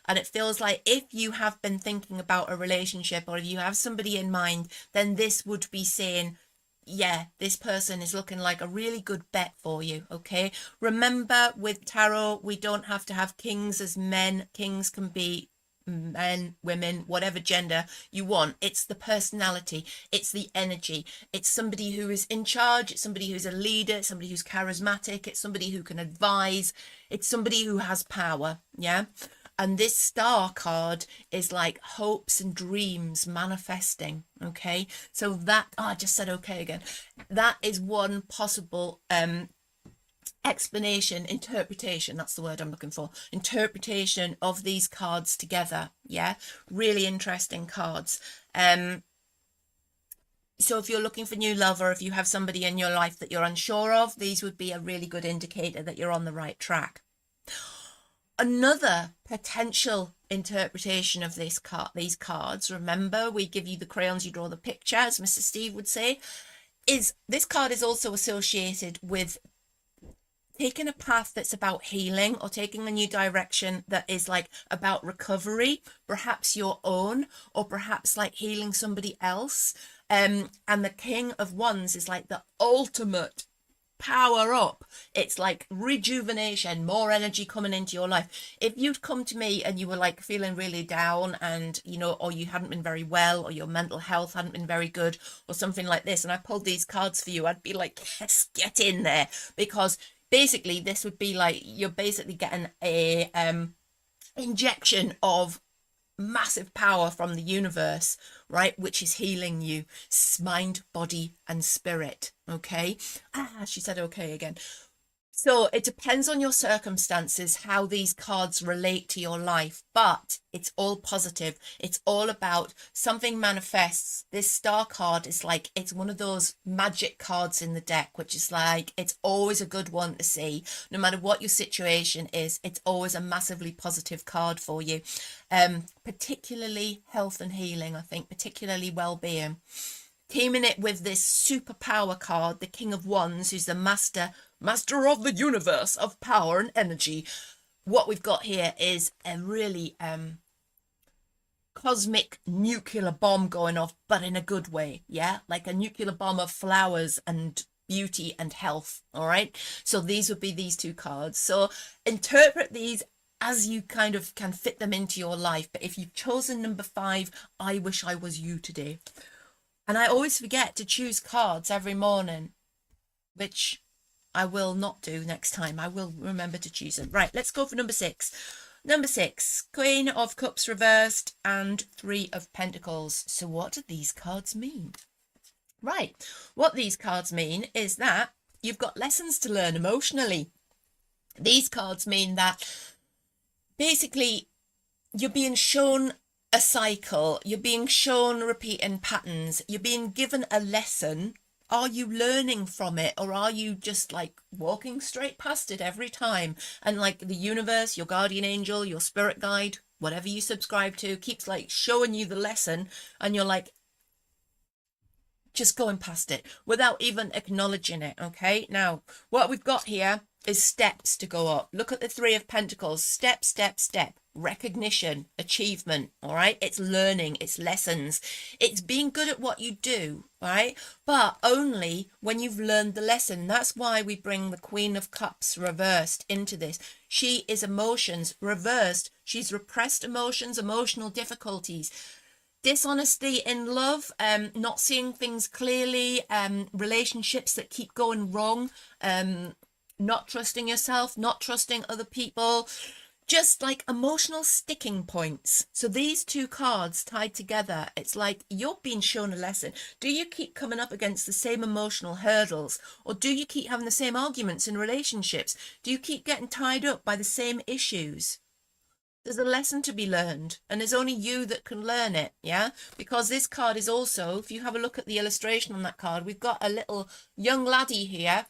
And it feels like if you have been thinking about a relationship, or if you have somebody in mind, then this would be saying, yeah, this person is looking like a really good bet for you. Okay, remember, with tarot, we don't have to have kings as men. Kings can be men, women, whatever gender you want. It's the personality, it's the energy, it's somebody who is in charge, it's somebody who's a leader, it's somebody who's charismatic, it's somebody who can advise, it's somebody who has power. Yeah. And this star card is like hopes and dreams manifesting. Okay, so that, oh, I just said okay again. That is one possible explanation, interpretation, that's the word I'm looking for, interpretation of these cards together. Yeah, really interesting cards. So if you're looking for new love, or if you have somebody in your life that you're unsure of, these would be a really good indicator that you're on the right track. Another potential interpretation of these cards, remember, we give you the crayons, you draw the picture, as Mr. Steve would say, is this card is also associated with taking a path that's about healing, or taking a new direction that is like about recovery, perhaps your own, or perhaps like healing somebody else. And the King of Wands is like the ultimate power up. It's like rejuvenation, more energy coming into your life. If you'd come to me and you were like feeling really down, and you know, or you hadn't been very well, or your mental health hadn't been very good, or something like this, and I pulled these cards for you, I'd be like, yes, get in there. Because basically this would be like, you're basically getting a injection of massive power from the universe, right, which is healing you, mind, body and spirit. Okay, she said okay again. So it depends on your circumstances how these cards relate to your life, but it's all positive. It's all about something manifests. This star card is like, it's one of those magic cards in the deck, which is like, it's always a good one to see. No matter what your situation is, it's always a massively positive card for you. Particularly health and healing, I think, particularly well-being. Teaming it with this superpower card, the King of Wands, who's the master of the universe of power and energy. What we've got here is a really cosmic nuclear bomb going off, but in a good way. Yeah, like a nuclear bomb of flowers and beauty and health. All right, so these would be these two cards. So interpret these as you kind of can fit them into your life. But if you've chosen number 5, I wish I was you today. And I always forget to choose cards every morning, which I will not do next time. I will remember to choose them. Right, let's go for number 6. Number 6, Queen of Cups reversed and 3 of Pentacles. So what do these cards mean? Right, what these cards mean is that you've got lessons to learn emotionally. These cards mean that basically you're being shown a cycle, you're being shown repeating patterns, you're being given a lesson. Are you learning from it, or are you just like walking straight past it every time? And like the universe, your guardian angel, your spirit guide, whatever you subscribe to, keeps like showing you the lesson, and you're like just going past it without even acknowledging it. Okay, now what we've got here is steps to go up. Look at the 3 of Pentacles. Step, step, step. Recognition, achievement. All right, it's learning, it's lessons, it's being good at what you do, right? But only when you've learned the lesson. That's why we bring the Queen of Cups reversed into this. She is emotions reversed. She's repressed emotions, emotional difficulties, dishonesty in love, not seeing things clearly, relationships that keep going wrong, not trusting yourself, not trusting other people, just like emotional sticking points. So these two cards tied together, it's like you're being shown a lesson. Do you keep coming up against the same emotional hurdles, or do you keep having the same arguments in relationships? Do you keep getting tied up by the same issues? There's a lesson to be learned, and there's only you that can learn it. Yeah, because this card is also, if you have a look at the illustration on that card, we've got a little young laddie here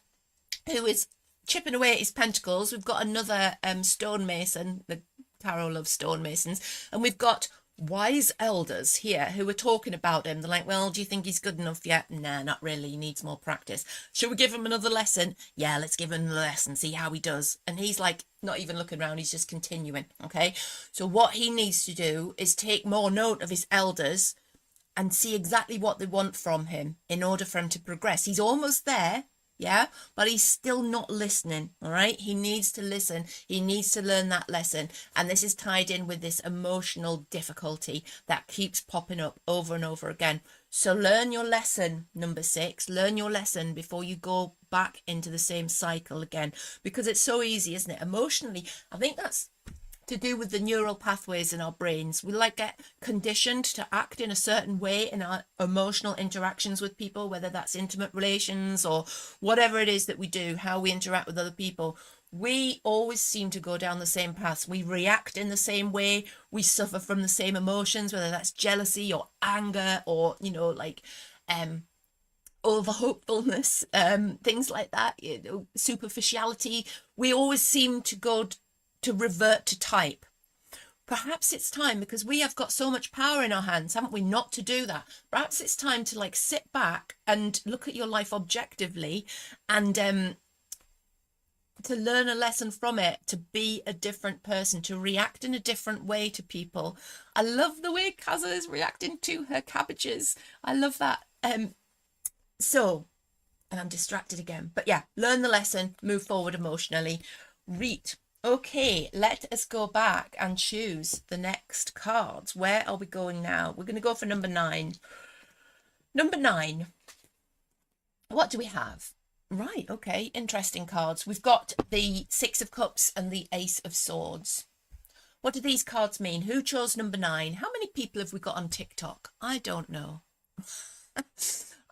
who is chipping away at his pentacles. We've got another stonemason. The tarot loves stonemasons. And we've got wise elders here who are talking about him. They're like, well, do you think he's good enough yet? Nah, not really. He needs more practice. Should we give him another lesson? Yeah, let's give him a lesson, see how he does. And he's like, not even looking around, he's just continuing. Okay. So what he needs to do is take more note of his elders and see exactly what they want from him in order for him to progress. He's almost there, yeah, but he's still not listening. All right, he needs to listen, he needs to learn that lesson, and this is tied in with this emotional difficulty that keeps popping up over and over again. So learn your lesson, number 6. Learn your lesson before you go back into the same cycle again, because it's so easy, isn't it? Emotionally, I think that's to do with the neural pathways in our brains. We like get conditioned to act in a certain way in our emotional interactions with people, whether that's intimate relations or whatever it is that we do, how we interact with other people. We always seem to go down the same path. We react in the same way. We suffer from the same emotions, whether that's jealousy or anger or, like over hopefulness, things like that, superficiality. We always seem to go to revert to type. Perhaps it's time, because we have got so much power in our hands, haven't we, not to do that. Perhaps it's time to sit back and look at your life objectively and to learn a lesson from it, to be a different person, to react in a different way to people. I love the way Kaza is reacting to her cabbages. I love that. And I'm distracted again, but yeah, learn the lesson, move forward emotionally, read. Okay, let us go back and choose the next cards. Where are we going now? We're going to go for number 9. Number 9. What do we have? Right, okay, interesting cards. We've got the 6 of Cups and the Ace of Swords. What do these cards mean? Who chose number 9? How many people have we got on TikTok? I don't know.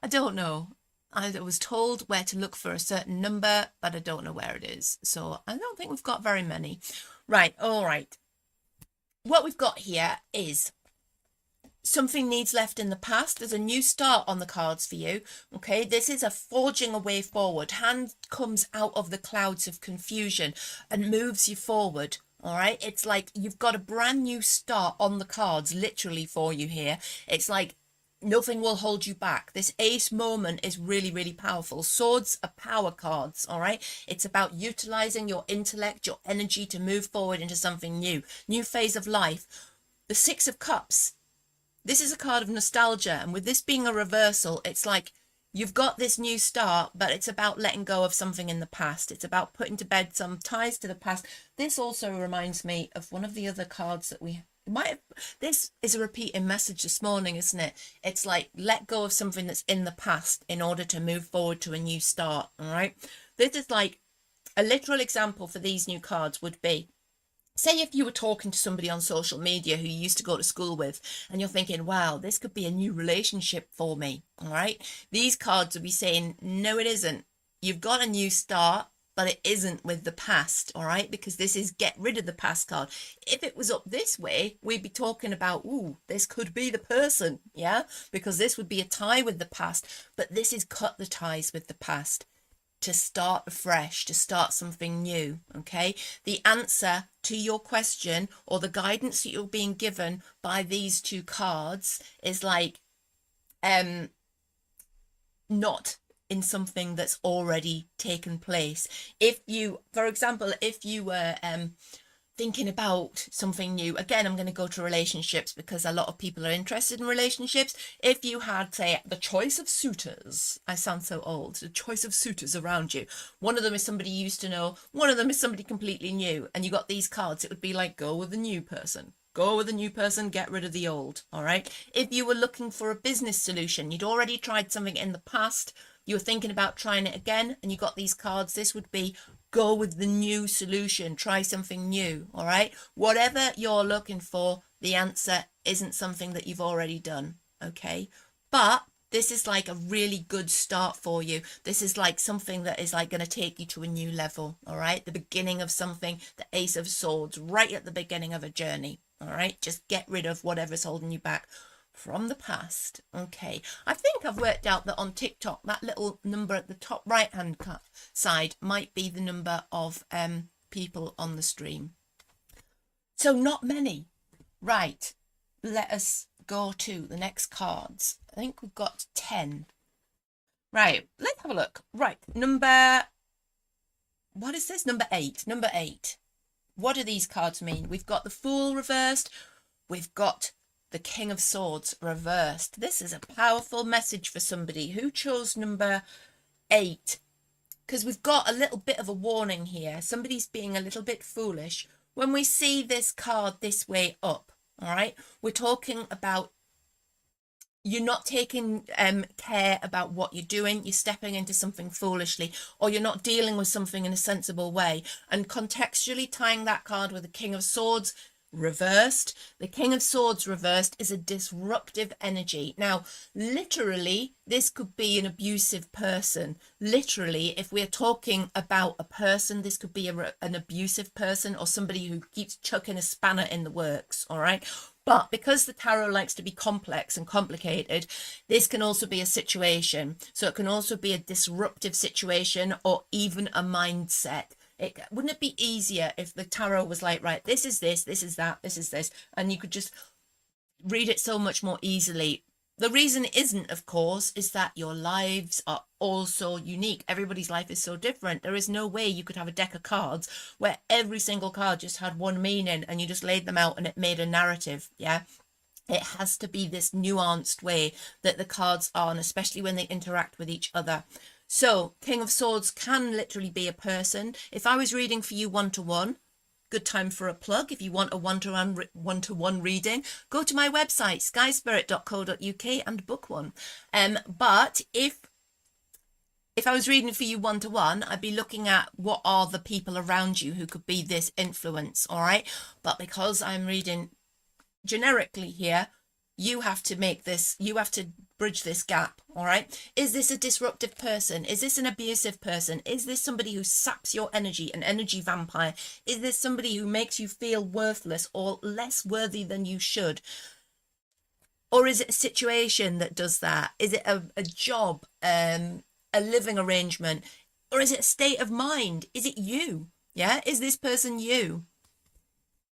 I don't know. I was told where to look for a certain number, but I don't know where it is. So I don't think we've got very many. Right, all right. What we've got here is something needs left in the past. There's a new start on the cards for you. Okay, this is a forging a way forward. Hand comes out of the clouds of confusion and moves you forward. All right, it's like you've got a brand new start on the cards literally for you here. It's like nothing will hold you back. This ace moment is really, really powerful. Swords are power cards, all right? It's about utilizing your intellect, your energy to move forward into something new phase of life. The 6 of Cups, this is a card of nostalgia, and with this being a reversal, it's like you've got this new start, but it's about letting go of something in the past. It's about putting to bed some ties to the past. This also reminds me of one of the other cards that we might have. This is a repeating message this morning, isn't it? It's like let go of something that's in the past in order to move forward to a new start. All right, this is like a literal example for these new cards would be, say if you were talking to somebody on social media who you used to go to school with, and you're thinking, wow, this could be a new relationship for me. All right, these cards would be saying, no, it isn't. You've got a new start, but it isn't with the past, all right? Because this is get rid of the past card. If it was up this way, we'd be talking about, ooh, this could be the person, yeah? Because this would be a tie with the past, but this is cut the ties with the past to start afresh, to start something new, okay? The answer to your question or the guidance that you're being given by these 2 cards is like, not in something that's already taken place. If you, for example, if you were thinking about something new, again, I'm going to go to relationships because a lot of people are interested in relationships. If you had, say, the choice of suitors, I sound so old, the choice of suitors around you, one of them is somebody you used to know, one of them is somebody completely new, and you got these cards, it would be like, go with the new person. Go with a new person, get rid of the old, all right? If you were looking for a business solution, you'd already tried something in the past, you were thinking about trying it again, and you got these cards, this would be go with the new solution, try something new, all right? Whatever you're looking for, the answer isn't something that you've already done, okay? But this is like a really good start for you. This is like something that is like going to take you to a new level, all right? The beginning of something, the Ace of Swords, right at the beginning of a journey, all right? Just get rid of whatever's holding you back from the past. Okay, I think I've worked out that on TikTok that little number at the top right hand side might be the number of people on the stream. So not many. Right, let us go to the next cards. I think we've got 10. Right, let's have a look. Right, what is this? Number 8. Number 8. What do these cards mean? We've got the Fool reversed. We've got the King of Swords reversed. This is a powerful message for somebody who chose number 8, because we've got a little bit of a warning here. Somebody's being a little bit foolish. When we see this card this way up, all right, we're talking about you're not taking care about what you're doing. You're stepping into something foolishly, or you're not dealing with something in a sensible way. And contextually tying that card with the King of Swords reversed, the King of Swords reversed is a disruptive energy. Now, literally, this could be an abusive person. Literally, if we're talking about a person, this could be an abusive person, or somebody who keeps chucking a spanner in the works, all right? But because the tarot likes to be complex and complicated, this can also be a situation. So it can also be a disruptive situation, or even a mindset. Wouldn't it be easier if the tarot was like, right, this is this is that, this is this, and you could just read it so much more easily. The reason it isn't, of course, is that your lives are all so unique. Everybody's life is so different. There is no way you could have a deck of cards where every single card just had one meaning and you just laid them out and it made a narrative. Yeah. It has to be this nuanced way that the cards are, and especially when they interact with each other. So King of Swords can literally be a person. If I was reading for you one-to-one, good time for a plug. If you want a one-to-one reading, go to my website, skyspirit.co.uk, and book one. But if I was reading for you one-to-one, I'd be looking at what are the people around you who could be this influence, all right? But because I'm reading generically here, you have to bridge this gap, all right? Is this a disruptive person? Is this an abusive person? Is this somebody who saps your energy, an energy vampire? Is this somebody who makes you feel worthless or less worthy than you should? Or is it a situation that does that? Is it a job, a living arrangement? Or is it a state of mind? Is it you? Yeah? Is this person you?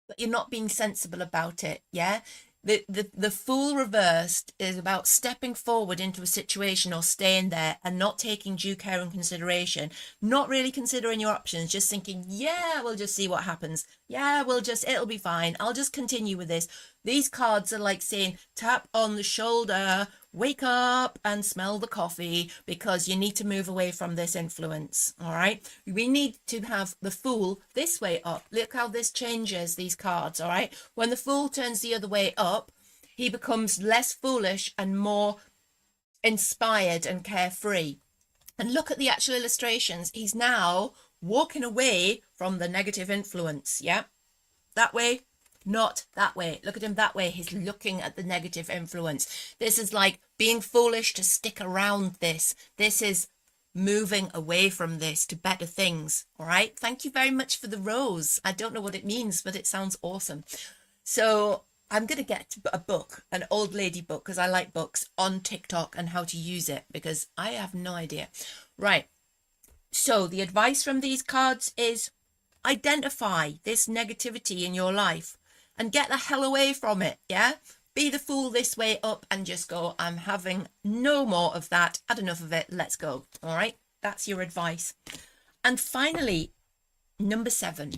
But you're not being sensible about it, yeah? The Fool reversed is about stepping forward into a situation or staying there and not taking due care and consideration, not really considering your options, just thinking, yeah, we'll just see what happens. Yeah, it'll be fine. I'll just continue with this. These cards are like saying, tap on the shoulder, wake up and smell the coffee, because you need to move away from this influence, all right? We need to have the Fool this way up. Look how this changes these cards, all right? When the Fool turns the other way up, he becomes less foolish and more inspired and carefree. And look at the actual illustrations. He's now walking away from the negative influence, yeah? That way, not that way. Look at him that way. He's looking at the negative influence. This is like being foolish to stick around this. This is moving away from this to better things. All right. Thank you very much for the rose. I don't know what it means, but it sounds awesome. So I'm going to get a book, an old lady book, because I like books, on TikTok and how to use it, because I have no idea. Right. So the advice from these cards is identify this negativity in your life and get the hell away from it, yeah? Be the Fool this way up and just go, I'm having no more of that. Had enough of it. Let's go. All right? That's your advice. And finally, number 7.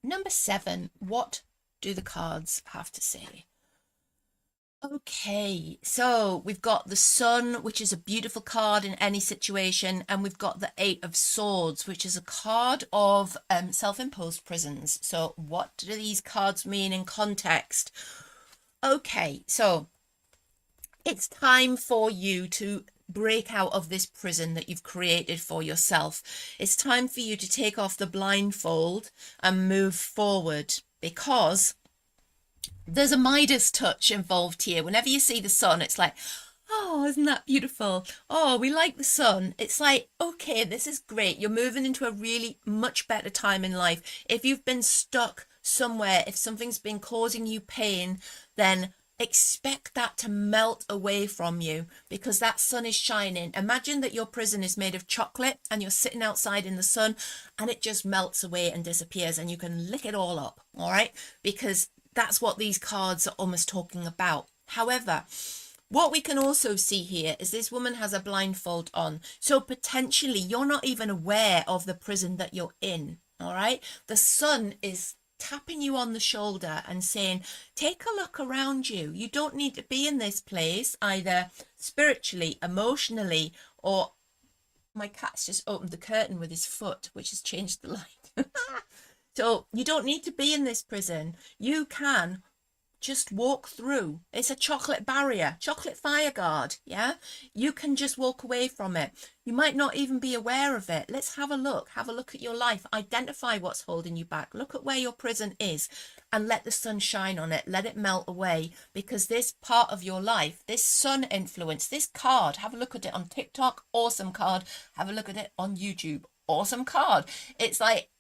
Number 7, what do the cards have to say? Okay, so we've got the Sun, which is a beautiful card in any situation, and we've got the 8 of Swords, which is a card of self-imposed prisons. So what do these cards mean in context? Okay, so it's time for you to break out of this prison that you've created for yourself. It's time for you to take off the blindfold and move forward, because there's a Midas touch involved here. Whenever you see the sun, it's like, oh, isn't that beautiful? Oh, we like the sun. It's like, okay, this is great. You're moving into a really much better time in life. If you've been stuck somewhere, if something's been causing you pain, then expect that to melt away from you, because that sun is shining. Imagine that your prison is made of chocolate and you're sitting outside in the sun and it just melts away and disappears and you can lick it all up, all right? Because that's what these cards are almost talking about. However, what we can also see here is this woman has a blindfold on. So potentially you're not even aware of the prison that you're in. All right. The sun is tapping you on the shoulder and saying, take a look around you. You don't need to be in this place, either spiritually, emotionally, or my cat's just opened the curtain with his foot, which has changed the light. So you don't need to be in this prison. You can just walk through. It's a chocolate barrier, chocolate fire guard. Yeah, you can just walk away from it. You might not even be aware of it. Let's have a look at your life, identify what's holding you back, look at where your prison is, and let the sun shine on it, let it melt away. Because this part of your life, this sun influence, this card, have a look at it on TikTok, awesome card. Have a look at it on YouTube, awesome card. It's like,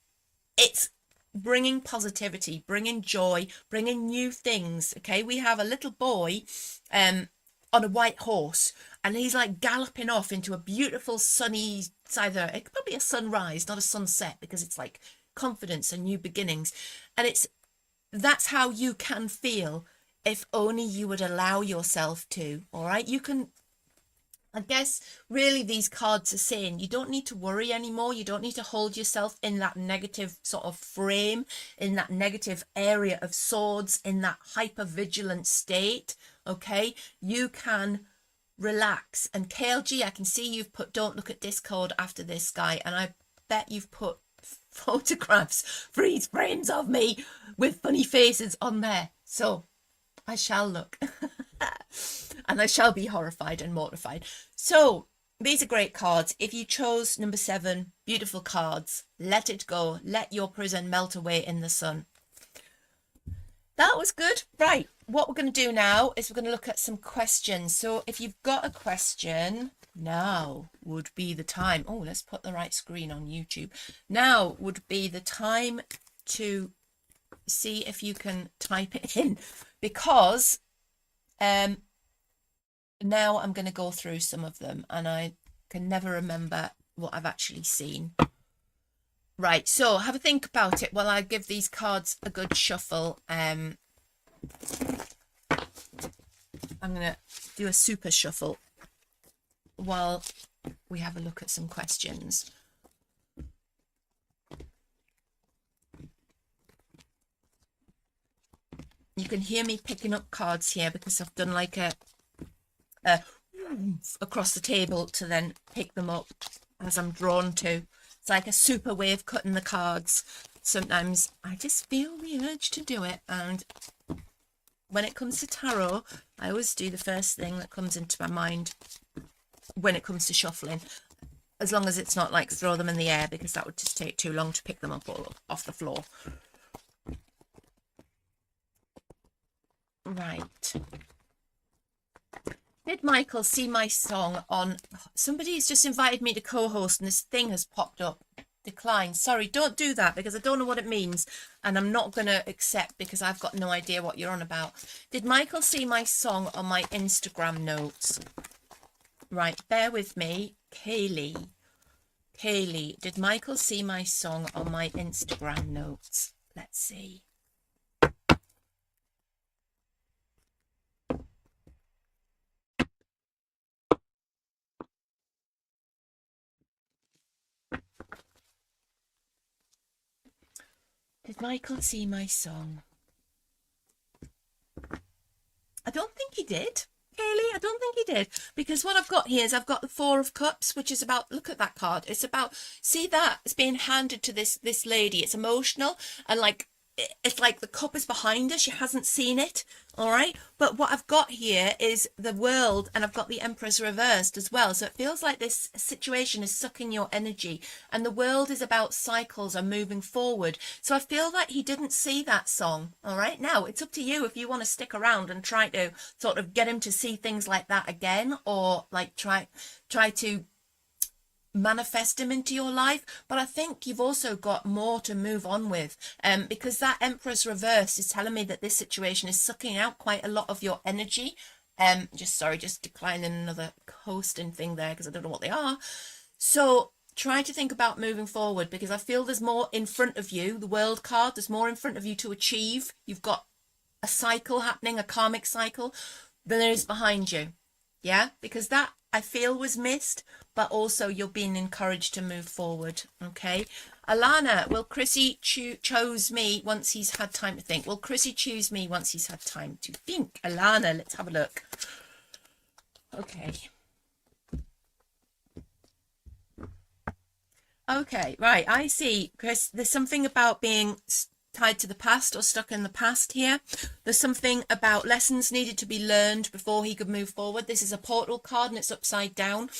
it's bringing positivity, bringing joy, bringing new things. Okay, we have a little boy on a white horse, and he's like galloping off into a beautiful sunny, it's either, it's probably a sunrise, not a sunset, because it's like confidence and new beginnings. And that's how you can feel if only you would allow yourself to. All right, you can, I guess really these cards are saying you don't need to worry anymore. You don't need to hold yourself in that negative sort of frame, in that negative area of swords, in that hyper vigilant state. Okay, you can relax. And KLG, I can see you've put don't look at Discord after this, guy, and I bet you've put photographs, freeze frames of me with funny faces on there. So I shall look. And I shall be horrified and mortified. So these are great cards. If you chose number 7, beautiful cards. Let it go. Let your prison melt away in the sun. That was good. Right. What we're going to do now is we're going to look at some questions. So if you've got a question, now would be the time. Oh, let's put the right screen on YouTube. Now would be the time to see if you can type it in, because now I'm going to go through some of them and I can never remember what I've actually seen. Right, so have a think about it while I give these cards a good shuffle. I'm going to do a super shuffle while we have a look at some questions. You can hear me picking up cards here because I've done like a across the table to then pick them up as I'm drawn to. It's like a super way of cutting the cards. Sometimes I just feel the urge to do it, and when it comes to tarot, I always do the first thing that comes into my mind when it comes to shuffling, as long as it's not like throw them in the air, because that would just take too long to pick them up all off the floor. Right. Did Michael see my song on? Somebody's just invited me to co-host and this thing has popped up. Decline. Sorry, don't do that, because I don't know what it means and I'm not going to accept because I've got no idea what you're on about. Did Michael see my song on my Instagram notes? Right, bear with me. Kaylee, did Michael see my song on my Instagram notes? Let's see. Did Michael see my song? I don't think he did. Kaylee, I don't think he did, because what I've got here is I've got the 4 of Cups, which is about, look at that card. It's about, see that? It's being handed to this lady. It's emotional, and like, it's like the cup is behind her. She hasn't seen it. All right. But what I've got here is the World, and I've got the Empress reversed as well. So it feels like this situation is sucking your energy, and the World is about cycles and moving forward. So I feel like he didn't see that song. All right. Now it's up to you if you want to stick around and try to sort of get him to see things like that again, or like try to manifest him into your life. But I think you've also got more to move on with, because that Empress reverse is telling me that this situation is sucking out quite a lot of your energy. Just declining another hosting thing there because I don't know what they are. So try to think about moving forward, because I feel there's more in front of you. The World card, there's more in front of you to achieve. You've got a cycle happening, a karmic cycle, than there is behind you. Yeah, because that I feel was missed, but also you're being encouraged to move forward. Okay. Alana, will Chrissy chose me once he's had time to think? Will Chrissy choose me once he's had time to think? Alana, let's have a look. Okay. Okay, right. I see, Chris. There's something about being tied to the past or stuck in the past here. There's something about lessons needed to be learned before he could move forward. This is a portal card and it's upside down.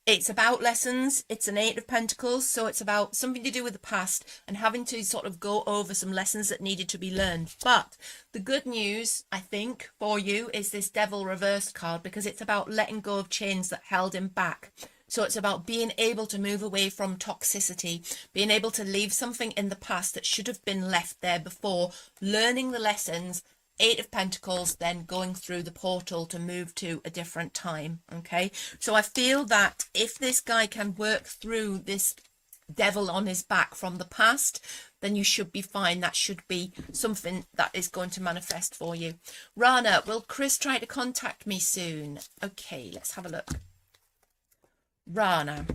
It's about lessons. It's an 8 of Pentacles, so it's about something to do with the past and having to sort of go over some lessons that needed to be learned. But the good news, I think, for you is this Devil reversed card, because it's about letting go of chains that held him back. So it's about being able to move away from toxicity, being able to leave something in the past that should have been left there before, learning the lessons, 8 of Pentacles, then going through the portal to move to a different time. Okay, so I feel that if this guy can work through this devil on his back from the past, then you should be fine. That should be something that is going to manifest for you. Rana, will Chris try to contact me soon? Okay, let's have a look. Rana,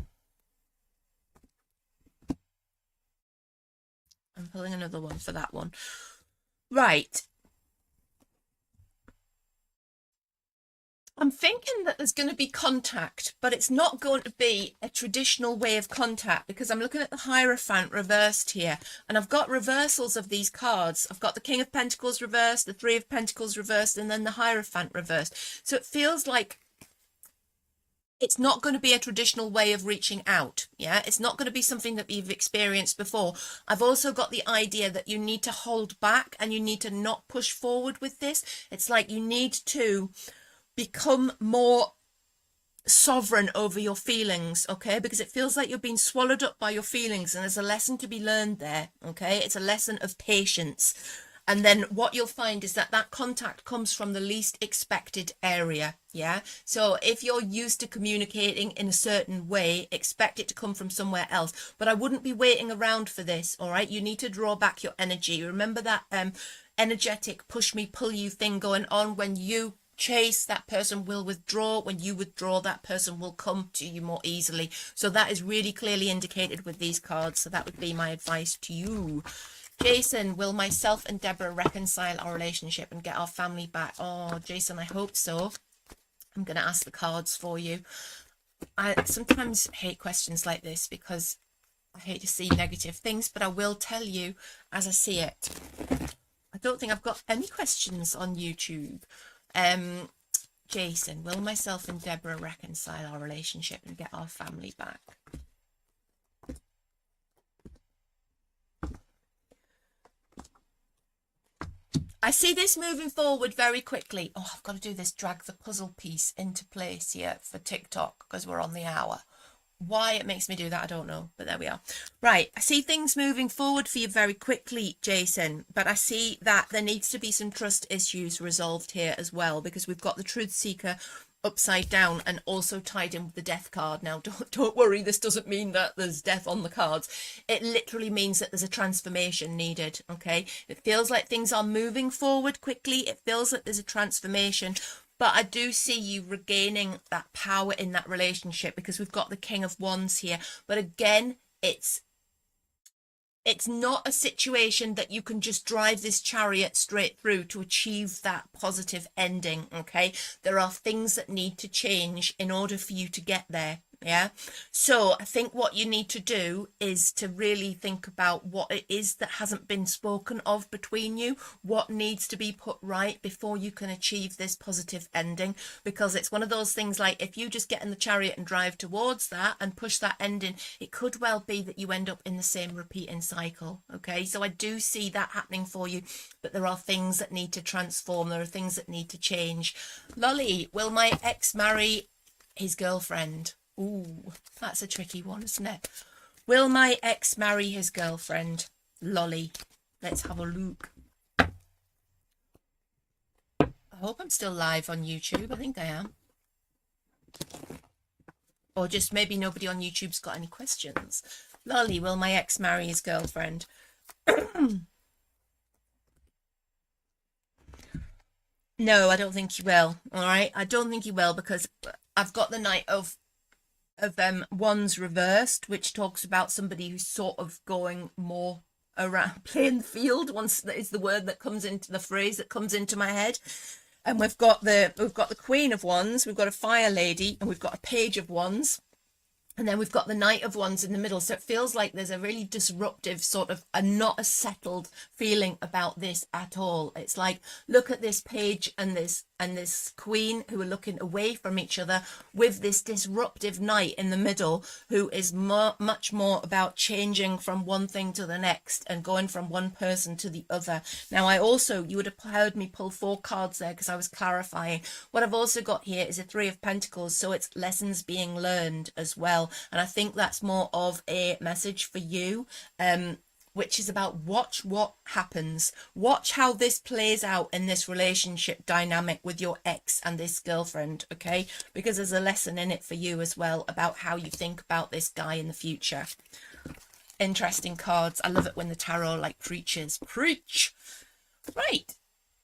I'm pulling another one for that one. Right. I'm thinking that there's going to be contact, but it's not going to be a traditional way of contact, because I'm looking at the Hierophant reversed here, and I've got reversals of these cards. I've got the King of Pentacles reversed, the 3 of Pentacles reversed, and then the Hierophant reversed. So it feels like it's not going to be a traditional way of reaching out. Yeah, it's not going to be something that you've experienced before. I've also got the idea that you need to hold back and you need to not push forward with this. It's like you need to become more sovereign over your feelings, okay? Because it feels like you're being swallowed up by your feelings, and there's a lesson to be learned there, okay? It's a lesson of patience. And then what you'll find is that that contact comes from the least expected area, yeah? So if you're used to communicating in a certain way, expect it to come from somewhere else. But I wouldn't be waiting around for this, all right? You need to draw back your energy. Remember that energetic push me, pull you thing going on. When you chase, that person will withdraw. When you withdraw, that person will come to you more easily. So that is really clearly indicated with these cards. So that would be my advice to you. Jason, will myself and Deborah reconcile our relationship and get our family back? Oh, Jason, I hope so. I'm going to ask the cards for you. I sometimes hate questions like this because I hate to see negative things, but I will tell you as I see it. I don't think I've got any questions on YouTube. Jason, will myself and Deborah reconcile our relationship and get our family back? I see this moving forward very quickly. Oh, I've got to do this, drag the puzzle piece into place here for TikTok because we're on the hour. Why it makes me do that, I don't know, but there we are. Right, I see things moving forward for you very quickly, Jason, but I see that there needs to be some trust issues resolved here as well, because we've got the Truth Seeker upside down and also tied in with the Death card. Now, don't worry, this doesn't mean that there's death on the cards. It literally means that there's a transformation needed, okay? It feels like things are moving forward quickly. It feels like there's a transformation. But I do see you regaining that power in that relationship, because we've got the King of Wands here. But again, it's not a situation that you can just drive this chariot straight through to achieve that positive ending, okay? There are things that need to change in order for you to get there. Yeah, so I think what you need to do is to really think about what it is that hasn't been spoken of between you, what needs to be put right before you can achieve this positive ending, because it's one of those things like if you just get in the chariot and drive towards that and push that ending, it could well be that you end up in the same repeating cycle. Okay, so I do see that happening for you, but there are things that need to transform, there are things that need to change. Lolly, will my ex marry his girlfriend? Ooh, that's a tricky one, isn't it? Will my ex marry his girlfriend? Lolly. Let's have a look. I hope I'm still live on YouTube. I think I am. Or just maybe nobody on YouTube's got any questions. Lolly, will my ex marry his girlfriend? No, I don't think you will. All right, I don't think you will because I've got the Knight of Wands reversed, which talks about somebody who's sort of going more around playing the field. Once that is the word that comes into the phrase that comes into my head. And we've got the Queen of Wands, we've got a Fire Lady, and we've got a Page of Wands. And then we've got the Knight of Wands in the middle. So it feels like there's a really disruptive sort of a not a settled feeling about this at all. It's like, look at this page and this queen who are looking away from each other with this disruptive knight in the middle who is much more about changing from one thing to the next and going from one person to the other. Now, you would have heard me pull 4 cards there because I was clarifying. What I've also got here is a 3 of Pentacles, so it's lessons being learned as well. And I think that's more of a message for you. Which is about watch what happens. Watch how this plays out in this relationship dynamic with your ex and this girlfriend, okay? Because there's a lesson in it for you as well about how you think about this guy in the future. Interesting cards. I love it when the tarot like preaches. Preach! Right.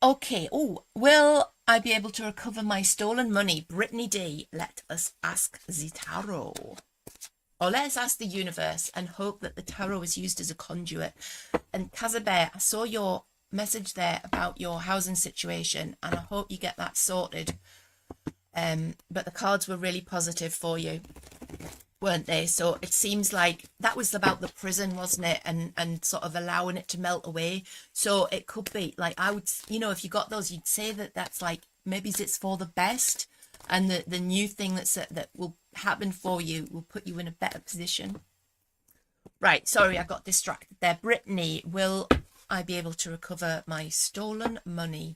Okay. Oh, will I be able to recover my stolen money? Brittany D, let us ask the tarot. Or let's ask the universe and hope that the tarot is used as a conduit. And Kazabeh, I saw your message there about your housing situation, and I hope you get that sorted. But the cards were really positive for you, weren't they? So it seems like that was about the prison, wasn't it? And sort of allowing it to melt away. So it could be like, I would, if you got those, you'd say that that's like, maybe it's for the best. And the new thing that will happen for you will put you in a better position. Right, sorry, I got distracted there. Brittany, will I be able to recover my stolen money?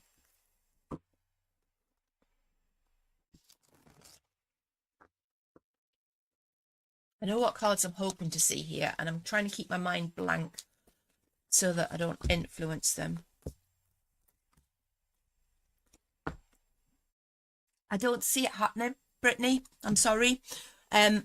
I know what cards I'm hoping to see here, and I'm trying to keep my mind blank so that I don't influence them. I don't see it happening, Brittany. I'm sorry. I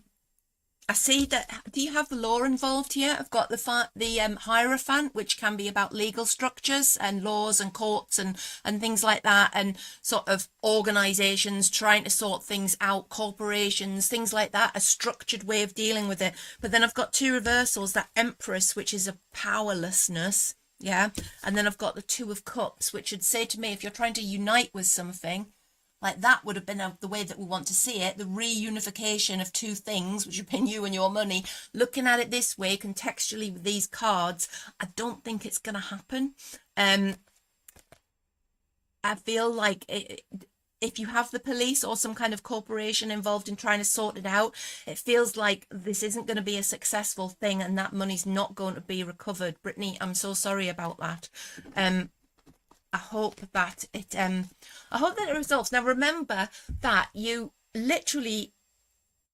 see that. Do you have the law involved here? I've got the Hierophant, which can be about legal structures and laws and courts and things like that, and sort of organizations trying to sort things out, corporations, things like that, a structured way of dealing with it. But then I've got 2 reversals, that Empress, which is a powerlessness, yeah, and then I've got the 2 of Cups, which would say to me, if you're trying to unite with something, like that would have been the way that we want to see it, the reunification of 2 things, which have been you and your money. Looking at it this way, contextually with these cards, I don't think it's going to happen. I feel like if you have the police or some kind of corporation involved in trying to sort it out, it feels like this isn't going to be a successful thing and that money's not going to be recovered. Brittany, I'm so sorry about that. I hope that it resolves. Now remember that you literally,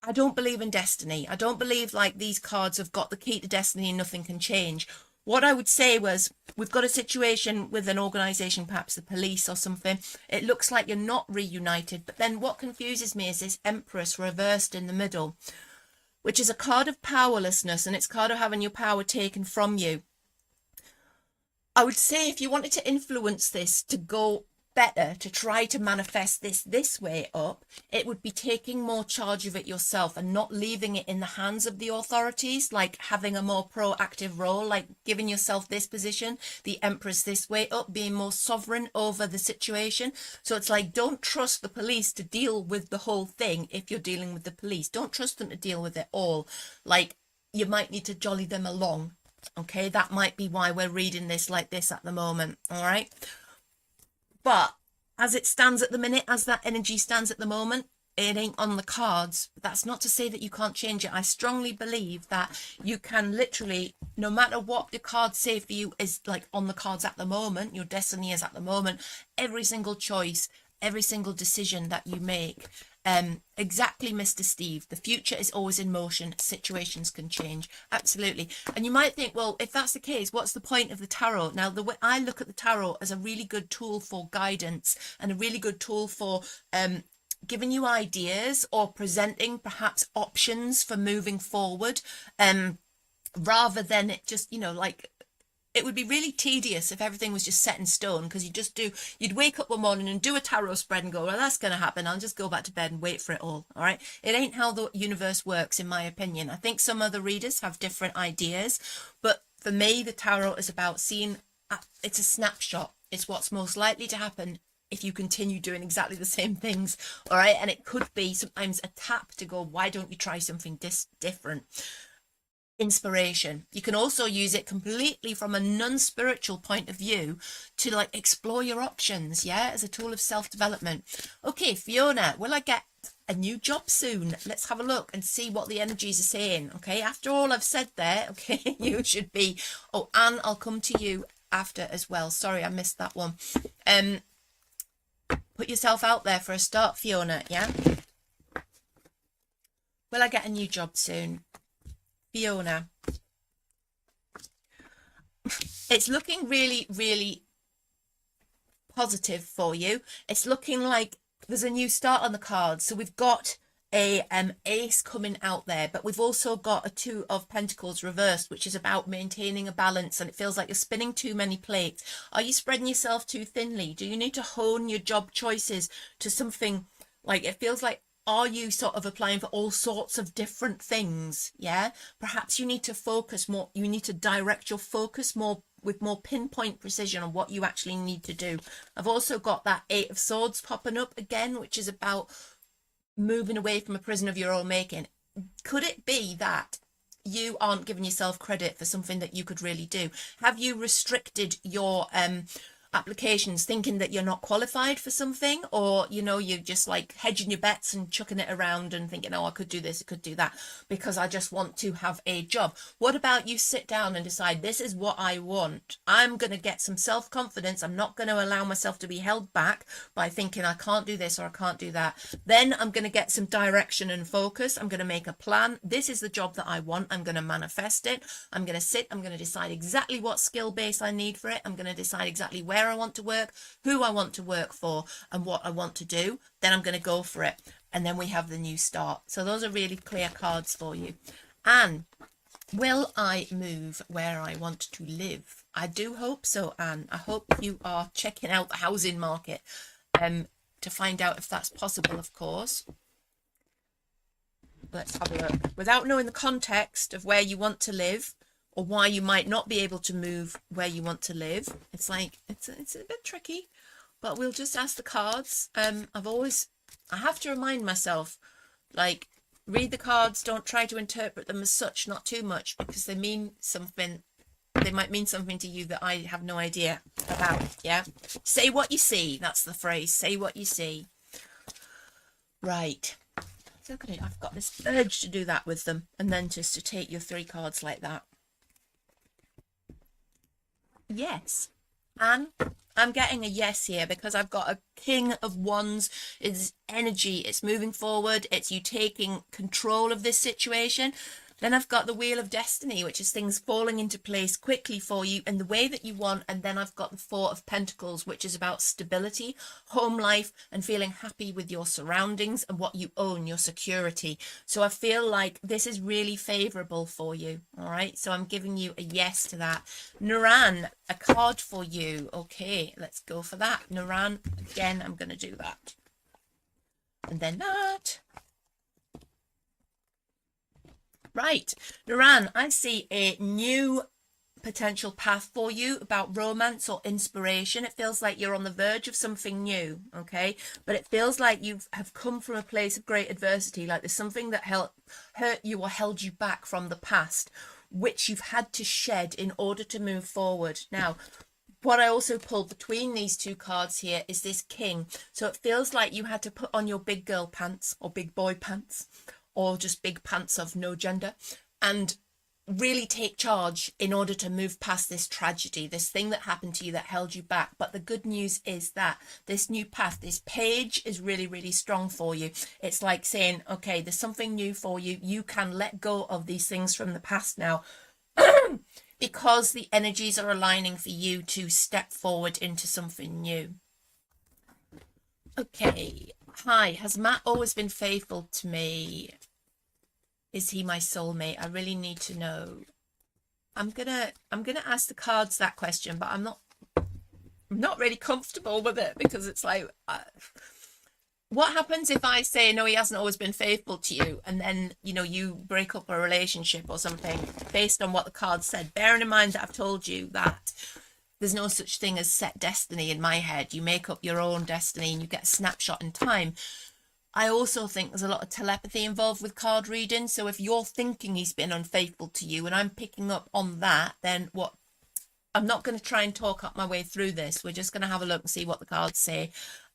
I don't believe in destiny. I don't believe like these cards have got the key to destiny and nothing can change. What I would say was, we've got a situation with an organisation, perhaps the police or something. It looks like you're not reunited, but then what confuses me is this Empress reversed in the middle, which is a card of powerlessness, and it's a card of having your power taken from you. I would say if you wanted to influence this to go better, to try to manifest this way up, it would be taking more charge of it yourself and not leaving it in the hands of the authorities, like having a more proactive role, like giving yourself this position, the Empress this way up, being more sovereign over the situation. So it's like, don't trust the police to deal with the whole thing. If you're dealing with the police, don't trust them to deal with it all. Like, you might need to jolly them along. Okay, that might be why we're reading this like this at the moment. All right, but as it stands at the minute, as that energy stands at the moment, it ain't on the cards. But that's not to say that you can't change it. I strongly believe that you can literally, no matter what the cards say for you is like on the cards at the moment, your destiny is at the moment, every single choice, every single decision that you make, exactly, Mr. Steve, the future is always in motion, situations can change, absolutely. And you might think, well, if that's the case, what's the point of the tarot? Now, the way I look at the tarot as a really good tool for guidance and a really good tool for giving you ideas or presenting perhaps options for moving forward, rather than it just, like, it would be really tedious if everything was just set in stone, because you'd wake up one morning and do a tarot spread and go, well, that's going to happen. I'll just go back to bed and wait for it all. All right. It ain't how the universe works, in my opinion. I think some other readers have different ideas, but for me, the tarot is about seeing, it's a snapshot. It's what's most likely to happen if you continue doing exactly the same things. All right. And it could be sometimes a tap to go, why don't you try something different? Inspiration. You can also use it completely from a non-spiritual point of view to like explore your options, yeah, as a tool of self-development. Okay, Fiona, will I get a new job soon? Let's have a look and see what the energies are saying. Okay, after all I've said there, okay, you should be, oh, Anne, I'll come to you after as well. Sorry, I missed that one. Put yourself out there for a start, Fiona, yeah? Will I get a new job soon? Fiona, it's looking really, really positive for you. It's looking like there's a new start on the cards. So we've got a ace coming out there, but we've also got a 2 of Pentacles reversed, which is about maintaining a balance, and it feels like you're spinning too many plates. Are you spreading yourself too thinly? Do you need to hone your job choices to something, like it feels like, are you sort of applying for all sorts of different things? Yeah, perhaps you need to focus more. You need to direct your focus more with more pinpoint precision on what you actually need to do. I've also got that 8 of Swords popping up again, which is about moving away from a prison of your own making. Could it be that you aren't giving yourself credit for something that you could really do? Have you restricted your applications thinking that you're not qualified for something, or you know, you're just like hedging your bets and chucking it around and thinking, oh, I could do this, I could do that because I just want to have a job? What about you sit down and decide, this is what I want. I'm going to get some self-confidence. I'm not going to allow myself to be held back by thinking I can't do this or I can't do that. Then I'm going to get some direction and focus. I'm going to make a plan. This is the job that I want. I'm going to manifest it. I'm going to sit, I'm going to decide exactly what skill base I need for it. I'm going to decide exactly where I want to work, who I want to work for, and what I want to do. Then I'm going to go for it. And then we have the new start. So those are really clear cards for you. And will I move where I want to live? I do hope so, Anne. I hope you are checking out the housing market to find out if that's possible, of course. Let's have a look. Without knowing the context of where you want to live, or why you might not be able to move where you want to live, it's like, it's a bit tricky, but we'll just ask the cards. I have to remind myself, like, read the cards, don't try to interpret them as such, not too much, because they mean something, they might mean something to you that I have no idea about, yeah? Say what you see, that's the phrase, say what you see. Right. I've got this urge to do that with them, and then just to take your 3 cards like that. Yes. Anne, I'm getting a yes here because I've got a King of Wands. It's energy, it's moving forward, it's you taking control of this situation. Then I've got the Wheel of Destiny, which is things falling into place quickly for you in the way that you want. And then I've got the 4 of Pentacles, which is about stability, home life, and feeling happy with your surroundings and what you own, your security. So I feel like this is really favourable for you. All right, so I'm giving you a yes to that. Naran, a card for you. Okay, let's go for that. Naran, again, I'm going to do that. And then that. Right, Naran, I see a new potential path for you about romance or inspiration. It feels like you're on the verge of something new, okay? But it feels like you have come from a place of great adversity, like there's something that hurt you or held you back from the past, which you've had to shed in order to move forward. Now, what I also pulled between these 2 cards here is this King. So it feels like you had to put on your big girl pants or big boy pants, or just big pants of no gender, and really take charge in order to move past this tragedy, this thing that happened to you that held you back. But the good news is that this new path, this page, is really, really strong for you. It's like saying, okay, there's something new for you. You can let go of these things from the past now because the energies are aligning for you to step forward into something new. Okay. Hi, has Matt always been faithful to me? Is he my soulmate? I really need to know. I'm gonna ask the cards that question, but I'm not really comfortable with it, because it's like, what happens if I say, no, he hasn't always been faithful to you, and then, you know, you break up a relationship or something based on what the cards said? Bearing in mind that I've told you that there's no such thing as set destiny in my head. You make up your own destiny and you get a snapshot in time. I also think there's a lot of telepathy involved with card reading. So if you're thinking he's been unfaithful to you and I'm picking up on that, then what? I'm not going to try and talk up my way through this. We're just going to have a look and see what the cards say.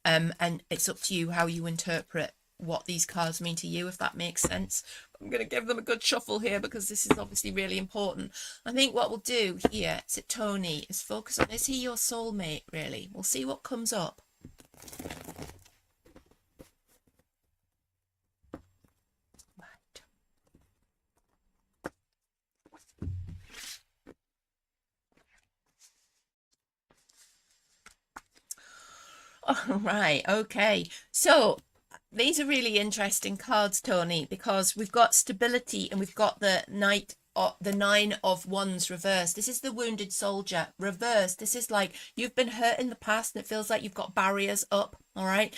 And it's up to you how you interpret what these cards mean to you, if that makes sense. I'm going to give them a good shuffle here, because this is obviously really important. I think what we'll do here, is it Tony, is focus on, is he your soulmate, really? We'll see what comes up. All right, okay. So these are really interesting cards, Tony, because we've got stability and we've got the the 9 of Wands reversed. This is the wounded soldier reversed. This is like you've been hurt in the past and it feels like you've got barriers up. All right.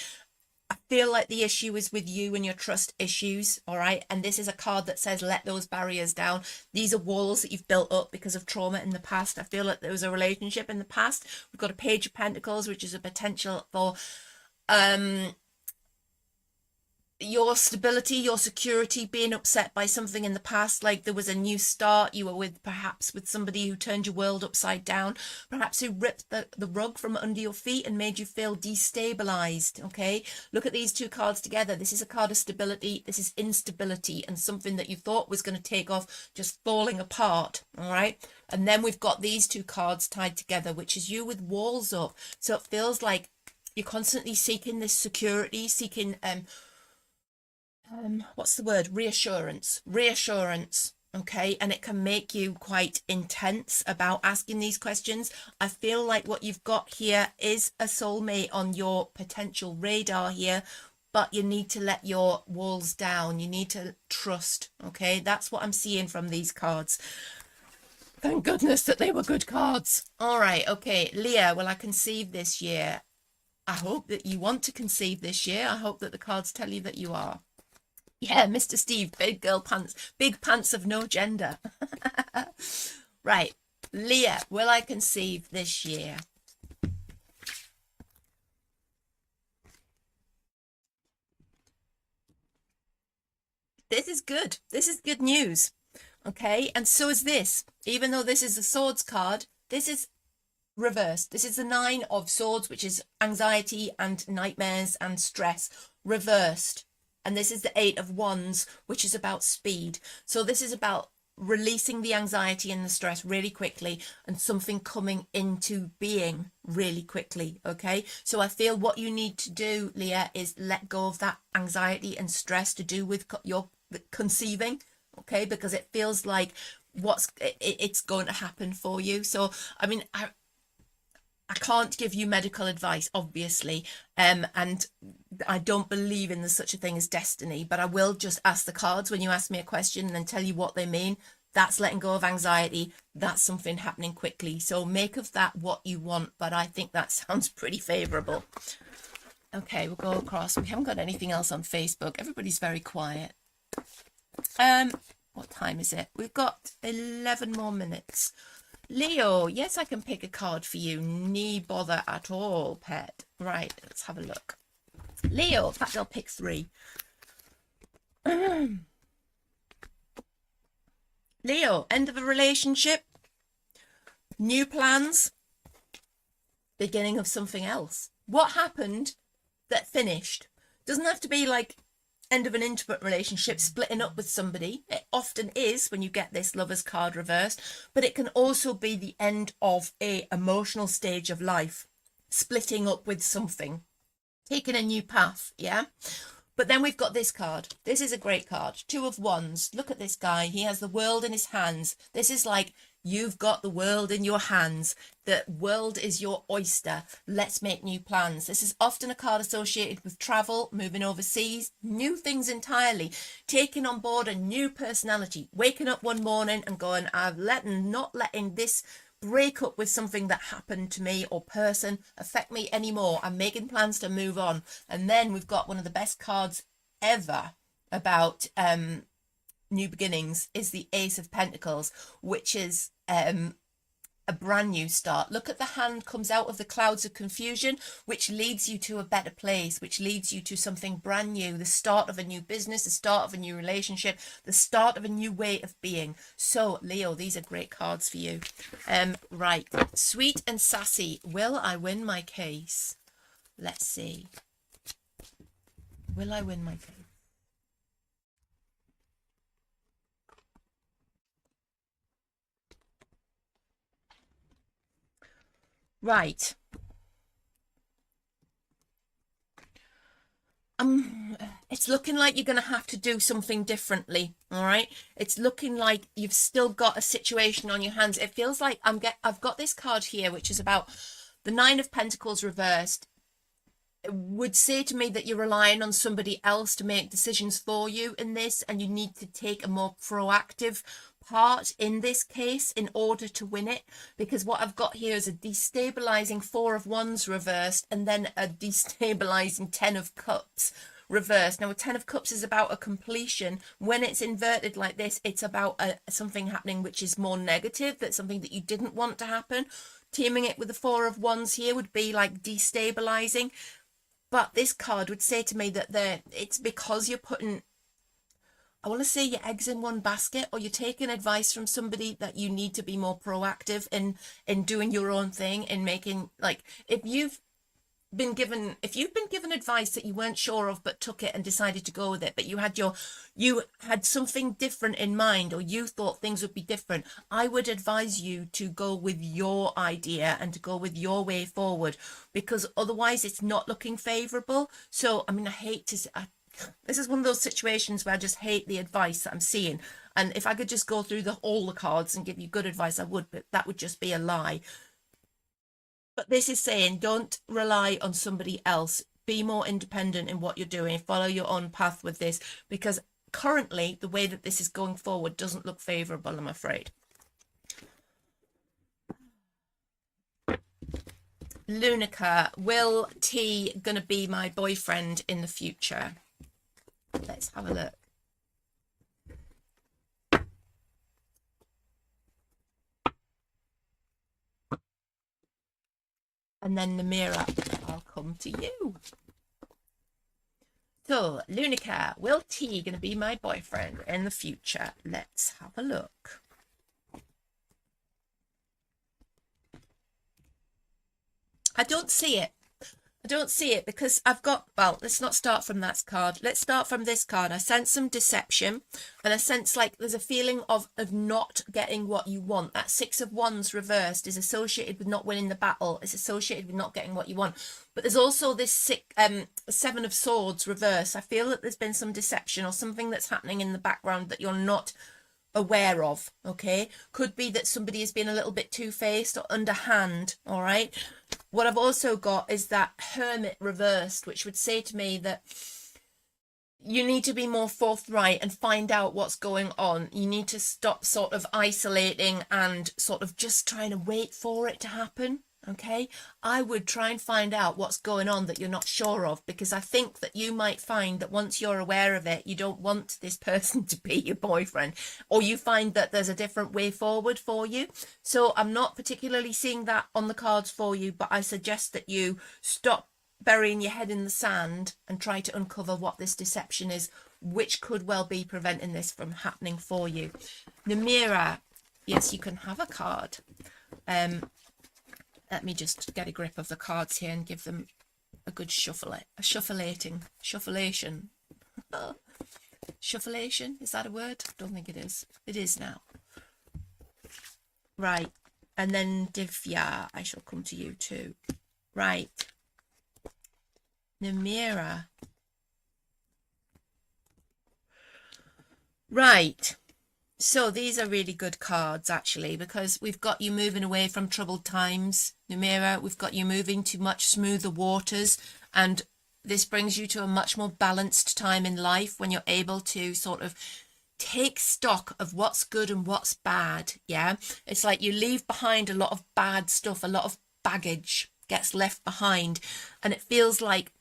I feel like the issue is with you and your trust issues, all right? And this is a card that says let those barriers down. These are walls that you've built up because of trauma in the past. I feel like there was a relationship in the past. We've got a Page of Pentacles, which is a potential for your stability, your security being upset by something in the past, like there was a new start, you were with perhaps with somebody who turned your world upside down, perhaps who ripped the rug from under your feet and made you feel destabilized. Okay, look at these two cards together. This is a card of stability, this is instability, and something that you thought was going to take off just falling apart. All right, and then we've got these two cards tied together, which is you with walls up. So it feels like you're constantly seeking this security, seeking what's the word? Reassurance. Okay, and it can make you quite intense about asking these questions. I feel like what you've got here is a soulmate on your potential radar here, but you need to let your walls down. You need to trust. Okay, that's what I'm seeing from these cards. Thank goodness that they were good cards. All right, okay, Leah, will I conceive this year? I hope that you want to conceive this year. I hope that the cards tell you that you are. Yeah, Mr. Steve, big girl pants, big pants of no gender. Right, Leah, will I conceive this year? This is good. This is good news. Okay, and so is this. Even though this is a swords card, this is reversed. This is the 9 of Swords, which is anxiety and nightmares and stress, reversed. And this is the 8 of Wands, which is about speed. So this is about releasing the anxiety and the stress really quickly and something coming into being really quickly. Okay, so I feel what you need to do, Leah, is let go of that anxiety and stress to do with your conceiving. Okay, because it feels like it's going to happen for you. So I mean, I can't give you medical advice, obviously, and I don't believe in such a thing as destiny, but I will just ask the cards when you ask me a question and then tell you what they mean. That's letting go of anxiety. That's something happening quickly. So make of that what you want, but I think that sounds pretty favourable. Okay, we'll go across. We haven't got anything else on Facebook. Everybody's very quiet. What time is it? We've got 11 more minutes. Leo, yes, I can pick a card for you. Nee bother at all, pet. Right, let's have a look. Leo, in fact, I'll pick 3. Leo, end of a relationship, new plans, beginning of something else. What happened that finished? Doesn't have to be like end of an intimate relationship, splitting up with somebody. It often is when you get this Lover's card reversed, but it can also be the end of a emotional stage of life, splitting up with something, taking a new path. Yeah, but then we've got this card. This is a great card, 2 of Wands. Look at this guy. He has the world in his hands. This is like You've got the world in your hands. The world is your oyster. Let's make new plans. This is often a card associated with travel, moving overseas, new things entirely, taking on board a new personality, waking up one morning and going, not letting this break up with something that happened to me or person affect me anymore. I'm making plans to move on. And then we've got one of the best cards ever about new beginnings is the Ace of Pentacles, which is a brand new start. Look at the hand comes out of the clouds of confusion, which leads you to a better place, which leads you to something brand new, the start of a new business, the start of a new relationship, the start of a new way of being. So Leo, these are great cards for you. Right, sweet and sassy, will I win my case? Let's see. Will I win my case? Right. It's looking like you're going to have to do something differently. All right. It's looking like you've still got a situation on your hands. It feels like I've got this card here, which is about the Nine of Pentacles reversed. It would say to me that you're relying on somebody else to make decisions for you in this, and you need to take a more proactive part in this case in order to win it, because what I've got here is a destabilizing Four of Wands reversed and then a destabilizing Ten of Cups reversed. Now a Ten of Cups is about a completion. When it's inverted like this, it's about something happening which is more negative, that's something that you didn't want to happen. Teaming it with the Four of Wands here would be like destabilizing. But this card would say to me that it's because you're putting, I want to say, your eggs in one basket, or you're taking advice from somebody that you need to be more proactive in doing your own thing, in making, like, if you've been given advice that you weren't sure of but took it and decided to go with it, but you had something different in mind, or you thought things would be different, I would advise you to go with your idea and to go with your way forward, because otherwise it's not looking favorable. So I mean, this is one of those situations where I just hate the advice that I'm seeing, and if I could just go through all the cards and give you good advice, I would, but that would just be a lie. But this is saying, don't rely on somebody else. Be more independent in what you're doing. Follow your own path with this, because currently the way that this is going forward doesn't look favorable, I'm afraid. Lunica, will T gonna be my boyfriend in the future? Let's have a look. And then the mirror, I'll come to you. So, Lunica, will T going to be my boyfriend in the future? Let's have a look. I don't see it. I don't see it because I've got, well, let's not start from that card. Let's start from this card. I sense some deception, and I sense like there's a feeling of not getting what you want. That Six of Wands reversed is associated with not winning the battle. It's associated with not getting what you want. But there's also this Seven of Swords reverse. I feel that there's been some deception or something that's happening in the background that you're not aware of. Okay, could be that somebody has been a little bit two-faced or underhand. All right, what I've also got is that Hermit reversed, which would say to me that you need to be more forthright and find out what's going on. You need to stop sort of isolating and sort of just trying to wait for it to happen. Okay, I would try and find out what's going on that you're not sure of, because I think that you might find that once you're aware of it, you don't want this person to be your boyfriend, or you find that there's a different way forward for you. So I'm not particularly seeing that on the cards for you, but I suggest that you stop burying your head in the sand and try to uncover what this deception is, which could well be preventing this from happening for you. Namira, yes, you can have a card. Let me just get a grip of the cards here and give them a good shufflation. Shufflation, is that a word? I don't think it is. It is now. Right, and then Divya, I shall come to you too. Right, Namira. Right, So these are really good cards actually, because we've got you moving away from troubled times, Numera. We've got you moving to much smoother waters, and this brings you to a much more balanced time in life when you're able to sort of take stock of what's good and what's bad. Yeah, it's like you leave behind a lot of bad stuff, a lot of baggage gets left behind, and it feels like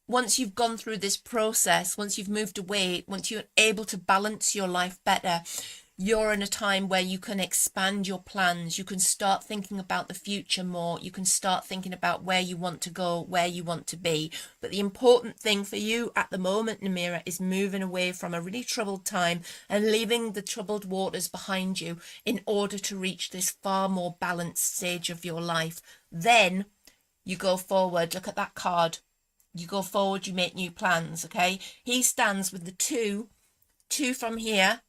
once you've gone through this process, once you've moved away, once you're able to balance your life better, you're in a time where you can expand your plans. You can start thinking about the future more. You can start thinking about where you want to go, where you want to be. But the important thing for you at the moment, Namira, is moving away from a really troubled time and leaving the troubled waters behind you in order to reach this far more balanced stage of your life. Then you go forward. Look at that card. You go forward, you make new plans, okay? He stands with the two from here,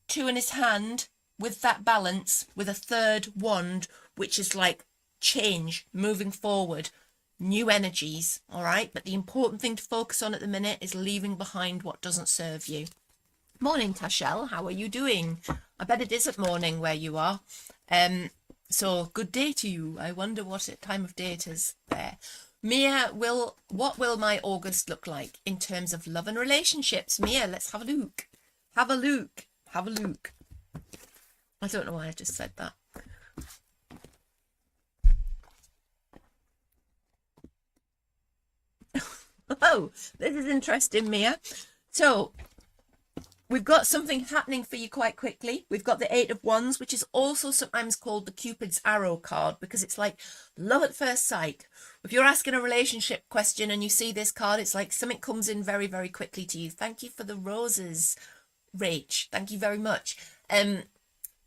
two in his hand, with that balance, with a third wand, which is like change, moving forward, new energies, all right? But the important thing to focus on at the minute is leaving behind what doesn't serve you. Morning, Tashel, how are you doing? I bet it isn't morning where you are. So good day to you. I wonder what time of day it is there. Mia, what will my August look like in terms of love and relationships? Mia, let's have a look. Have a look. Have a look. I don't know why I just said that. Oh, this is interesting, Mia. So we've got something happening for you quite quickly. We've got the Eight of Wands, which is also sometimes called the Cupid's Arrow card, because it's like love at first sight. If you're asking a relationship question and you see this card, it's like something comes in very, very quickly to you. Thank you for the roses, Rach. Thank you very much.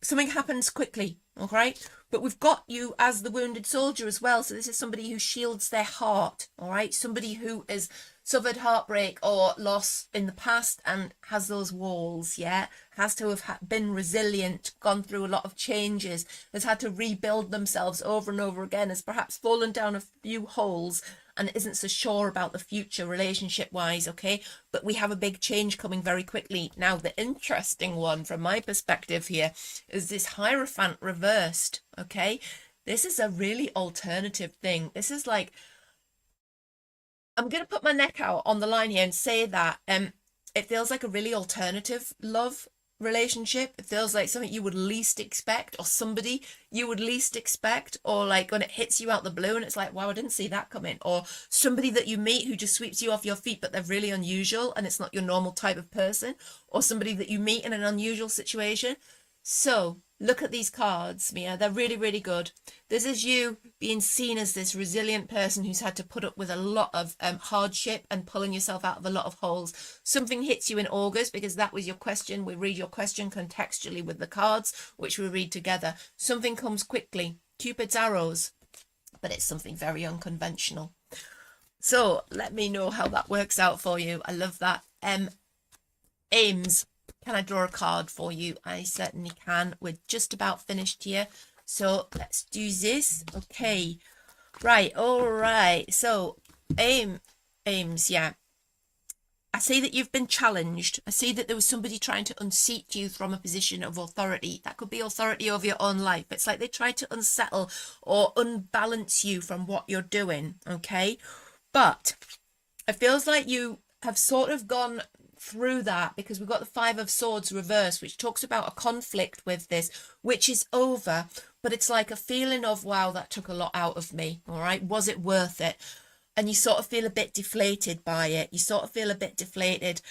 Something happens quickly, all right? But we've got you as the wounded soldier as well. So this is somebody who shields their heart, all right? Somebody who has suffered heartbreak or loss in the past and has those walls, yeah? Has to have been resilient, gone through a lot of changes, has had to rebuild themselves over and over again, has perhaps fallen down a few holes and isn't so sure about the future relationship-wise, okay? But we have a big change coming very quickly. Now, the interesting one from my perspective here is this Hierophant reversed, okay? This is a really alternative thing. This is like, I'm going to put my neck out on the line here and say that it feels like a really alternative love relationship. It feels like something you would least expect, or somebody you would least expect, or like when it hits you out the blue and it's like, wow, I didn't see that coming. Or somebody that you meet who just sweeps you off your feet, but they're really unusual and it's not your normal type of person. Or somebody that you meet in an unusual situation. So look at these cards, Mia. They're really, really good. This is you being seen as this resilient person who's had to put up with a lot of hardship and pulling yourself out of a lot of holes. Something hits you in August, because that was your question. We read your question contextually with the cards, which we read together. Something comes quickly. Cupid's arrows, but it's something very unconventional. So let me know how that works out for you. I love that. Ames. Can I draw a card for you? I certainly can. We're just about finished here. So let's do this. Okay. Right. All right. So Ames, yeah. I see that you've been challenged. I see that there was somebody trying to unseat you from a position of authority. That could be authority over your own life. It's like they tried to unsettle or unbalance you from what you're doing. Okay. But it feels like you have sort of gone through that, because we've got the Five of Swords reversed, which talks about a conflict with this, which is over, but it's like a feeling of, wow, that took a lot out of me. All right, was it worth it? And you sort of feel a bit deflated by it. You sort of feel a bit deflated.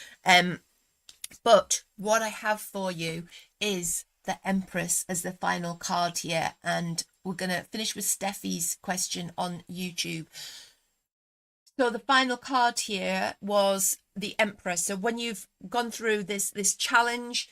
But what I have for you is the Empress as the final card here, and we're going to finish with Steffi's question on YouTube. So the final card here was the Empress. So when you've gone through this challenge,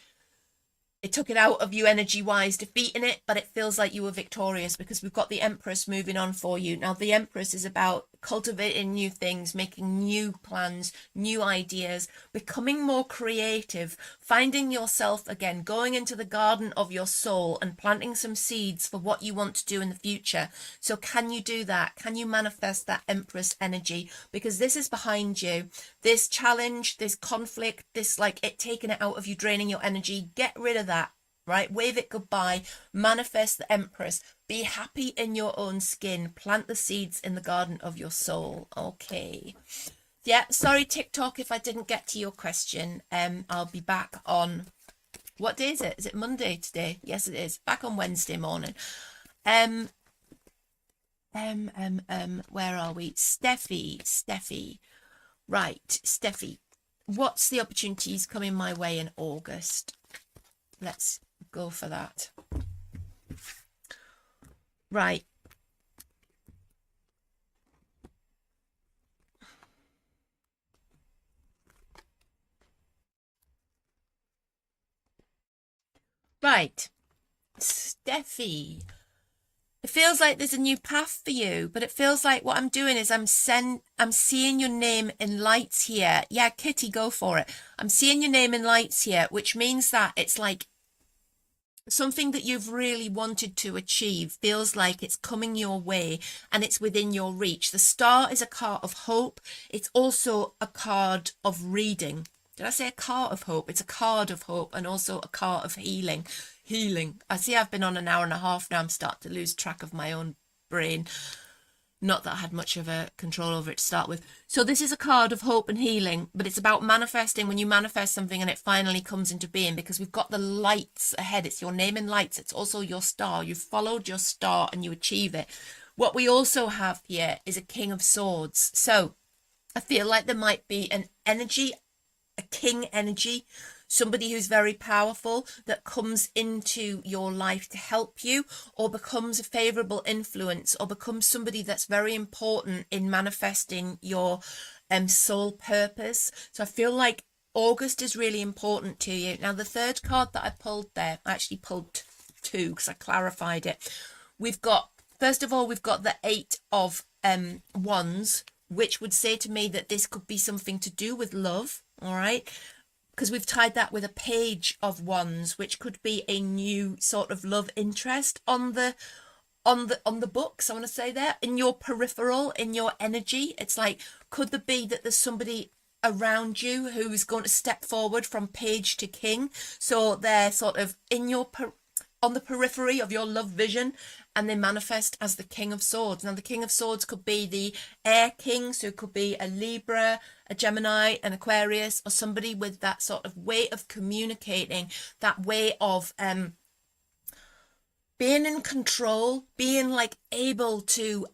it took it out of you energy-wise, defeating it, but it feels like you were victorious, because we've got the Empress moving on for you. Now, the Empress is about cultivating new things, making new plans, new ideas, becoming more creative, finding yourself again, going into the garden of your soul and planting some seeds for what you want to do in the future. So can you do that? Can you manifest that Empress energy? Because this is behind you. This challenge, this conflict, this like it taking it out of you, draining your energy. Get rid of that. right? Wave it goodbye, manifest the Empress, be happy in your own skin, plant the seeds in the garden of your soul. Okay. Yeah, sorry TikTok if I didn't get to your question. I'll be back on, what day is it? Is it Monday today? Yes, it is. Back on Wednesday morning. Where are we? Steffi. Right, Steffi. What's the opportunities coming my way in August? Let's go for that. Right. Right. Steffi. It feels like there's a new path for you, but it feels like what I'm doing is I'm seeing your name in lights here. Yeah, Kitty, go for it. I'm seeing your name in lights here, which means that it's like something that you've really wanted to achieve feels like it's coming your way and it's within your reach. The star is a card of hope. It's also a card of reading. Did I say a card of hope? It's a card of hope and also a card of healing. I see I've been on an hour and a half now. I'm starting to lose track of my own brain. Not that I had much of a control over it to start with. So this is a card of hope and healing, but it's about manifesting, when you manifest something and it finally comes into being, because we've got the lights ahead. It's your name in lights. It's also your star. You've followed your star and you achieve it. What we also have here is a King of Swords. So I feel like there might be an energy, a king energy, somebody who's very powerful that comes into your life to help you, or becomes a favorable influence, or becomes somebody that's very important in manifesting your soul purpose. So I feel like August is really important to you. Now, the third card that I pulled there, I actually pulled two because I clarified it. We've got, first of all, we've got the Eight of Wands, which would say to me that this could be something to do with love, all right? Because we've tied that with a Page of Wands, which could be a new sort of love interest on the books. I want to say that in your peripheral, in your energy, it's like, could there be that there's somebody around you who's going to step forward from page to king? So they're sort of in your on the periphery of your love vision, and they manifest as the King of Swords. Now, the King of Swords could be the air king, so it could be a Libra, a Gemini, an Aquarius, or somebody with that sort of way of communicating, that way of being in control, being like able to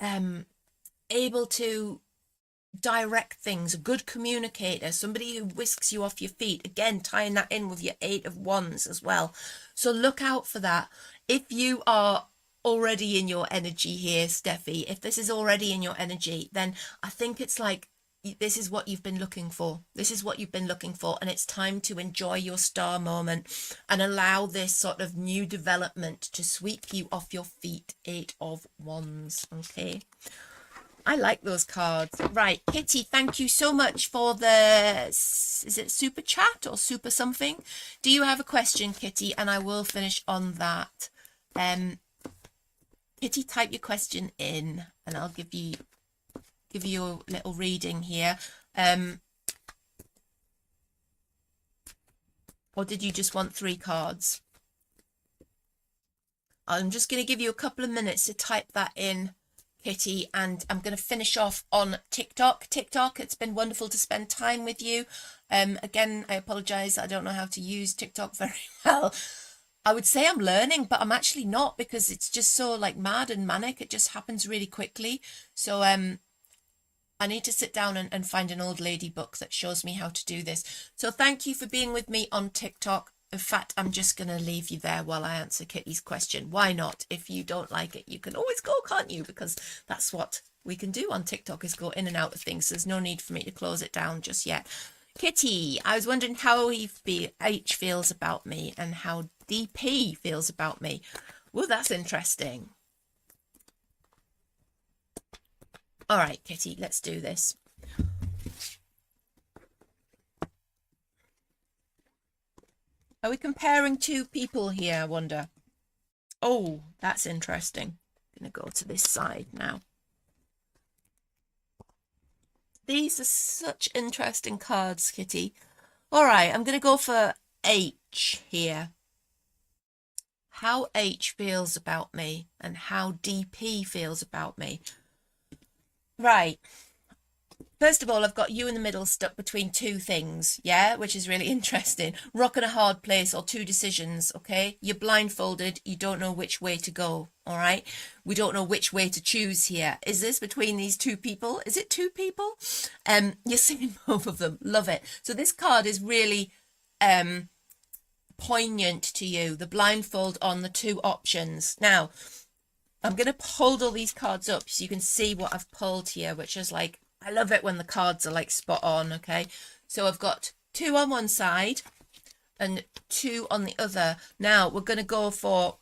direct things, a good communicator, somebody who whisks you off your feet. Again, tying that in with your Eight of Wands as well. So look out for that. If you are already in your energy here, Steffi, if this is already in your energy, then I think it's like, this is what you've been looking for. This is what you've been looking for. And it's time to enjoy your star moment and allow this sort of new development to sweep you off your feet. Eight of Wands. Okay. I like those cards. Right, Kitty, thank you so much for the, is it super chat or super something? Do you have a question, Kitty? And I will finish on that. Kitty, type your question in and I'll give you a little reading here. Or did you just want 3 cards? I'm just going to give you a couple of minutes to type that in, Kitty, and I'm going to finish off on TikTok. It's been wonderful to spend time with you. Again, I apologize, I don't know how to use TikTok very well. I would say I'm learning, but I'm actually not, because it's just so like mad and manic. It just happens really quickly. So I need to sit down and find an old lady book that shows me how to do this. So thank you for being with me on TikTok. In fact, I'm just going to leave you there while I answer Kitty's question. Why not? If you don't like it, you can always go, can't you? Because that's what we can do on TikTok, is go in and out of things. There's no need for me to close it down just yet. Kitty, I was wondering how H feels about me and how DP feels about me. Well, that's interesting. All right, Kitty, let's do this. Are we comparing 2 people here, I wonder? Oh, that's interesting. I'm going to go to this side now. These are such interesting cards, Kitty. All right, I'm going to go for H here. how H feels about me and how DP feels about me. Right. First of all, I've got you in the middle stuck between two things, yeah, which is really interesting. Rock and a hard place or two decisions, okay? You're blindfolded, you don't know which way to go, all right? We don't know which way to choose here. Is this between these two people? Is it two people? You're seeing both of them, love it. So this card is really poignant to you, the blindfold on the two options. Now, I'm going to hold all these cards up so you can see what I've pulled here, which is like, I love it when the cards are like spot on, okay? So I've got 2 on one side and 2 on the other. Now we're going to go for,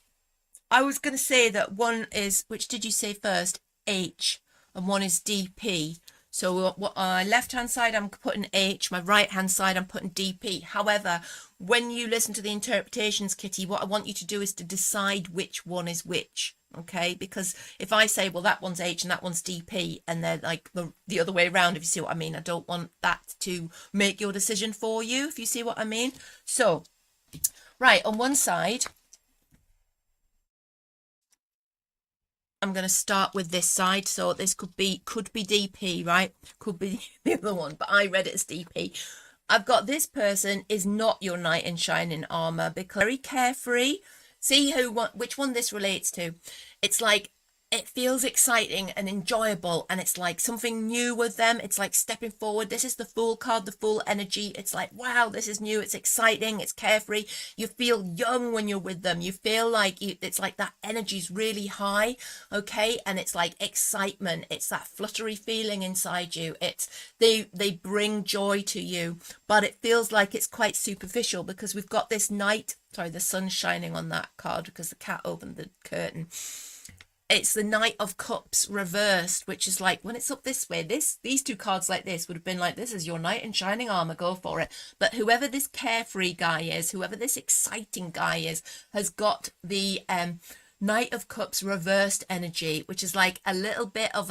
I was going to say that one is, which did you say first? H, and one is DP. So what my left hand side I'm putting H, my right hand side I'm putting DP. However, when you listen to the interpretations, Kitty, what I want you to do is to decide which one is which. Okay, because if I say, well, that one's H and that one's DP, and they're like the other way around, if you see what I mean, I don't want that to make your decision for you, if you see what I mean. So, right, on one side, I'm going to start with this side. So this could be DP, right? Could be the other one, but I read it as DP. I've got this person is not your knight in shining armor because very carefree. See which one this relates to. It's like, it feels exciting and enjoyable, and it's like something new with them. It's like stepping forward. This is the Fool card, the Fool energy. It's like, wow, this is new. It's exciting. It's carefree. You feel young when you're with them. You feel like it's like that energy's really high, okay? And it's like excitement. It's that fluttery feeling inside you. It's they bring joy to you, but it feels like it's quite superficial because we've got this night. Sorry, the sun's shining on that card because the cat opened the curtain. It's the Knight of Cups reversed, which is like when it's up this way, these two cards like this would have been like, this is your knight in shining armor, go for it. But whoever this carefree guy is, whoever this exciting guy is, has got the Knight of Cups reversed energy, which is like a little bit of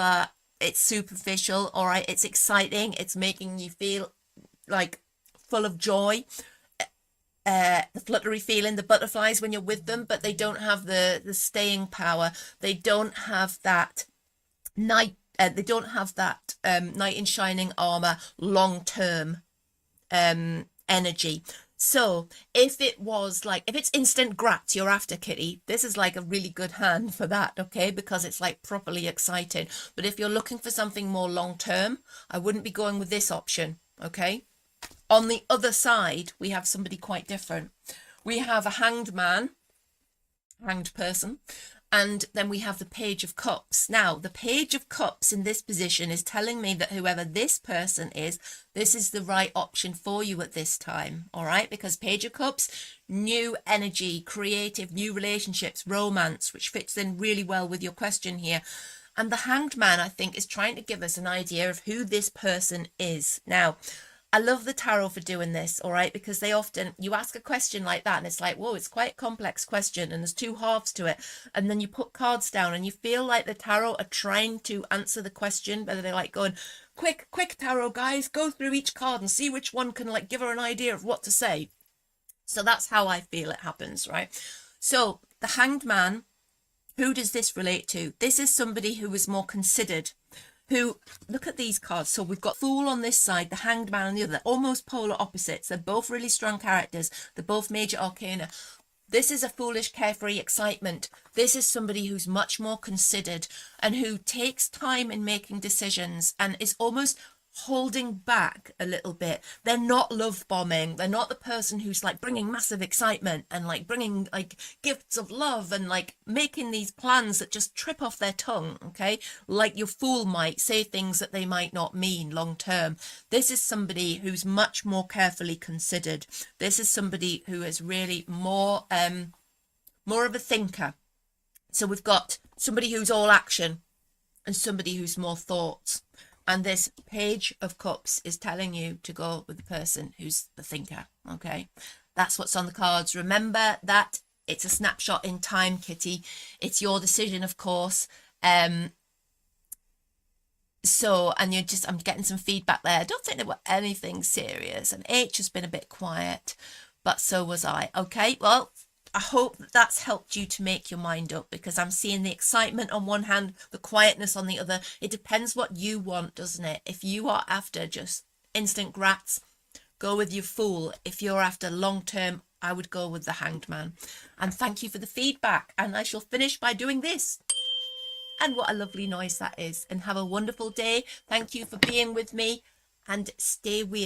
it's superficial, all right, it's exciting, it's making you feel like full of joy. The fluttery feeling, the butterflies when you're with them, but they don't have the staying power. They don't have that knight. They don't have that knight in shining armor long term energy. So if it's instant grat you're after, Kitty, this is like a really good hand for that, okay? Because it's like properly exciting. But if you're looking for something more long term, I wouldn't be going with this option, okay? On the other side, we have somebody quite different. We have a hanged man, hanged person, and then we have the Page of Cups. Now, the Page of Cups in this position is telling me that whoever this person is, this is the right option for you at this time, all right? Because Page of Cups, new energy, creative, new relationships, romance, which fits in really well with your question here. And the Hanged Man, I think, is trying to give us an idea of who this person is. Now, I love the tarot for doing this, all right, because they often, you ask a question like that and it's like, whoa, it's quite a complex question and there's two halves to it. And then you put cards down and you feel like the tarot are trying to answer the question, but they're like going, quick, tarot guys, go through each card and see which one can like give her an idea of what to say. So that's how I feel it happens, right? So the Hanged Man, who does this relate to? This is somebody who is more considered. Who, look at these cards. So we've got Fool on this side, the Hanged Man on the other, almost polar opposites. They're both really strong characters. They're both major arcana. This is a foolish, carefree excitement. This is somebody who's much more considered and who takes time in making decisions and is almost holding back a little bit. They're not love bombing. They're not the person who's like bringing massive excitement and like bringing like gifts of love and like making these plans that just trip off their tongue, okay? Like your Fool might say things that they might not mean long term. This is somebody who's much more carefully considered. This is somebody who is really more of a thinker. So we've got somebody who's all action and somebody who's more thoughts. And this Page of Cups is telling you to go with the person who's the thinker, okay? That's what's on the cards. Remember that it's a snapshot in time, Kitty. It's your decision, of course. So, and I'm getting some feedback there. I don't think there were anything serious. And H has been a bit quiet, but so was I. Okay, well, I hope that that's helped you to make your mind up, because I'm seeing the excitement on one hand, the quietness on the other. It depends what you want, doesn't it? If you are after just instant grats, go with your Fool. If you're after long term, I would go with the Hanged Man. And thank you for the feedback. And I shall finish by doing this. And what a lovely noise that is. And have a wonderful day. Thank you for being with me, and stay weird.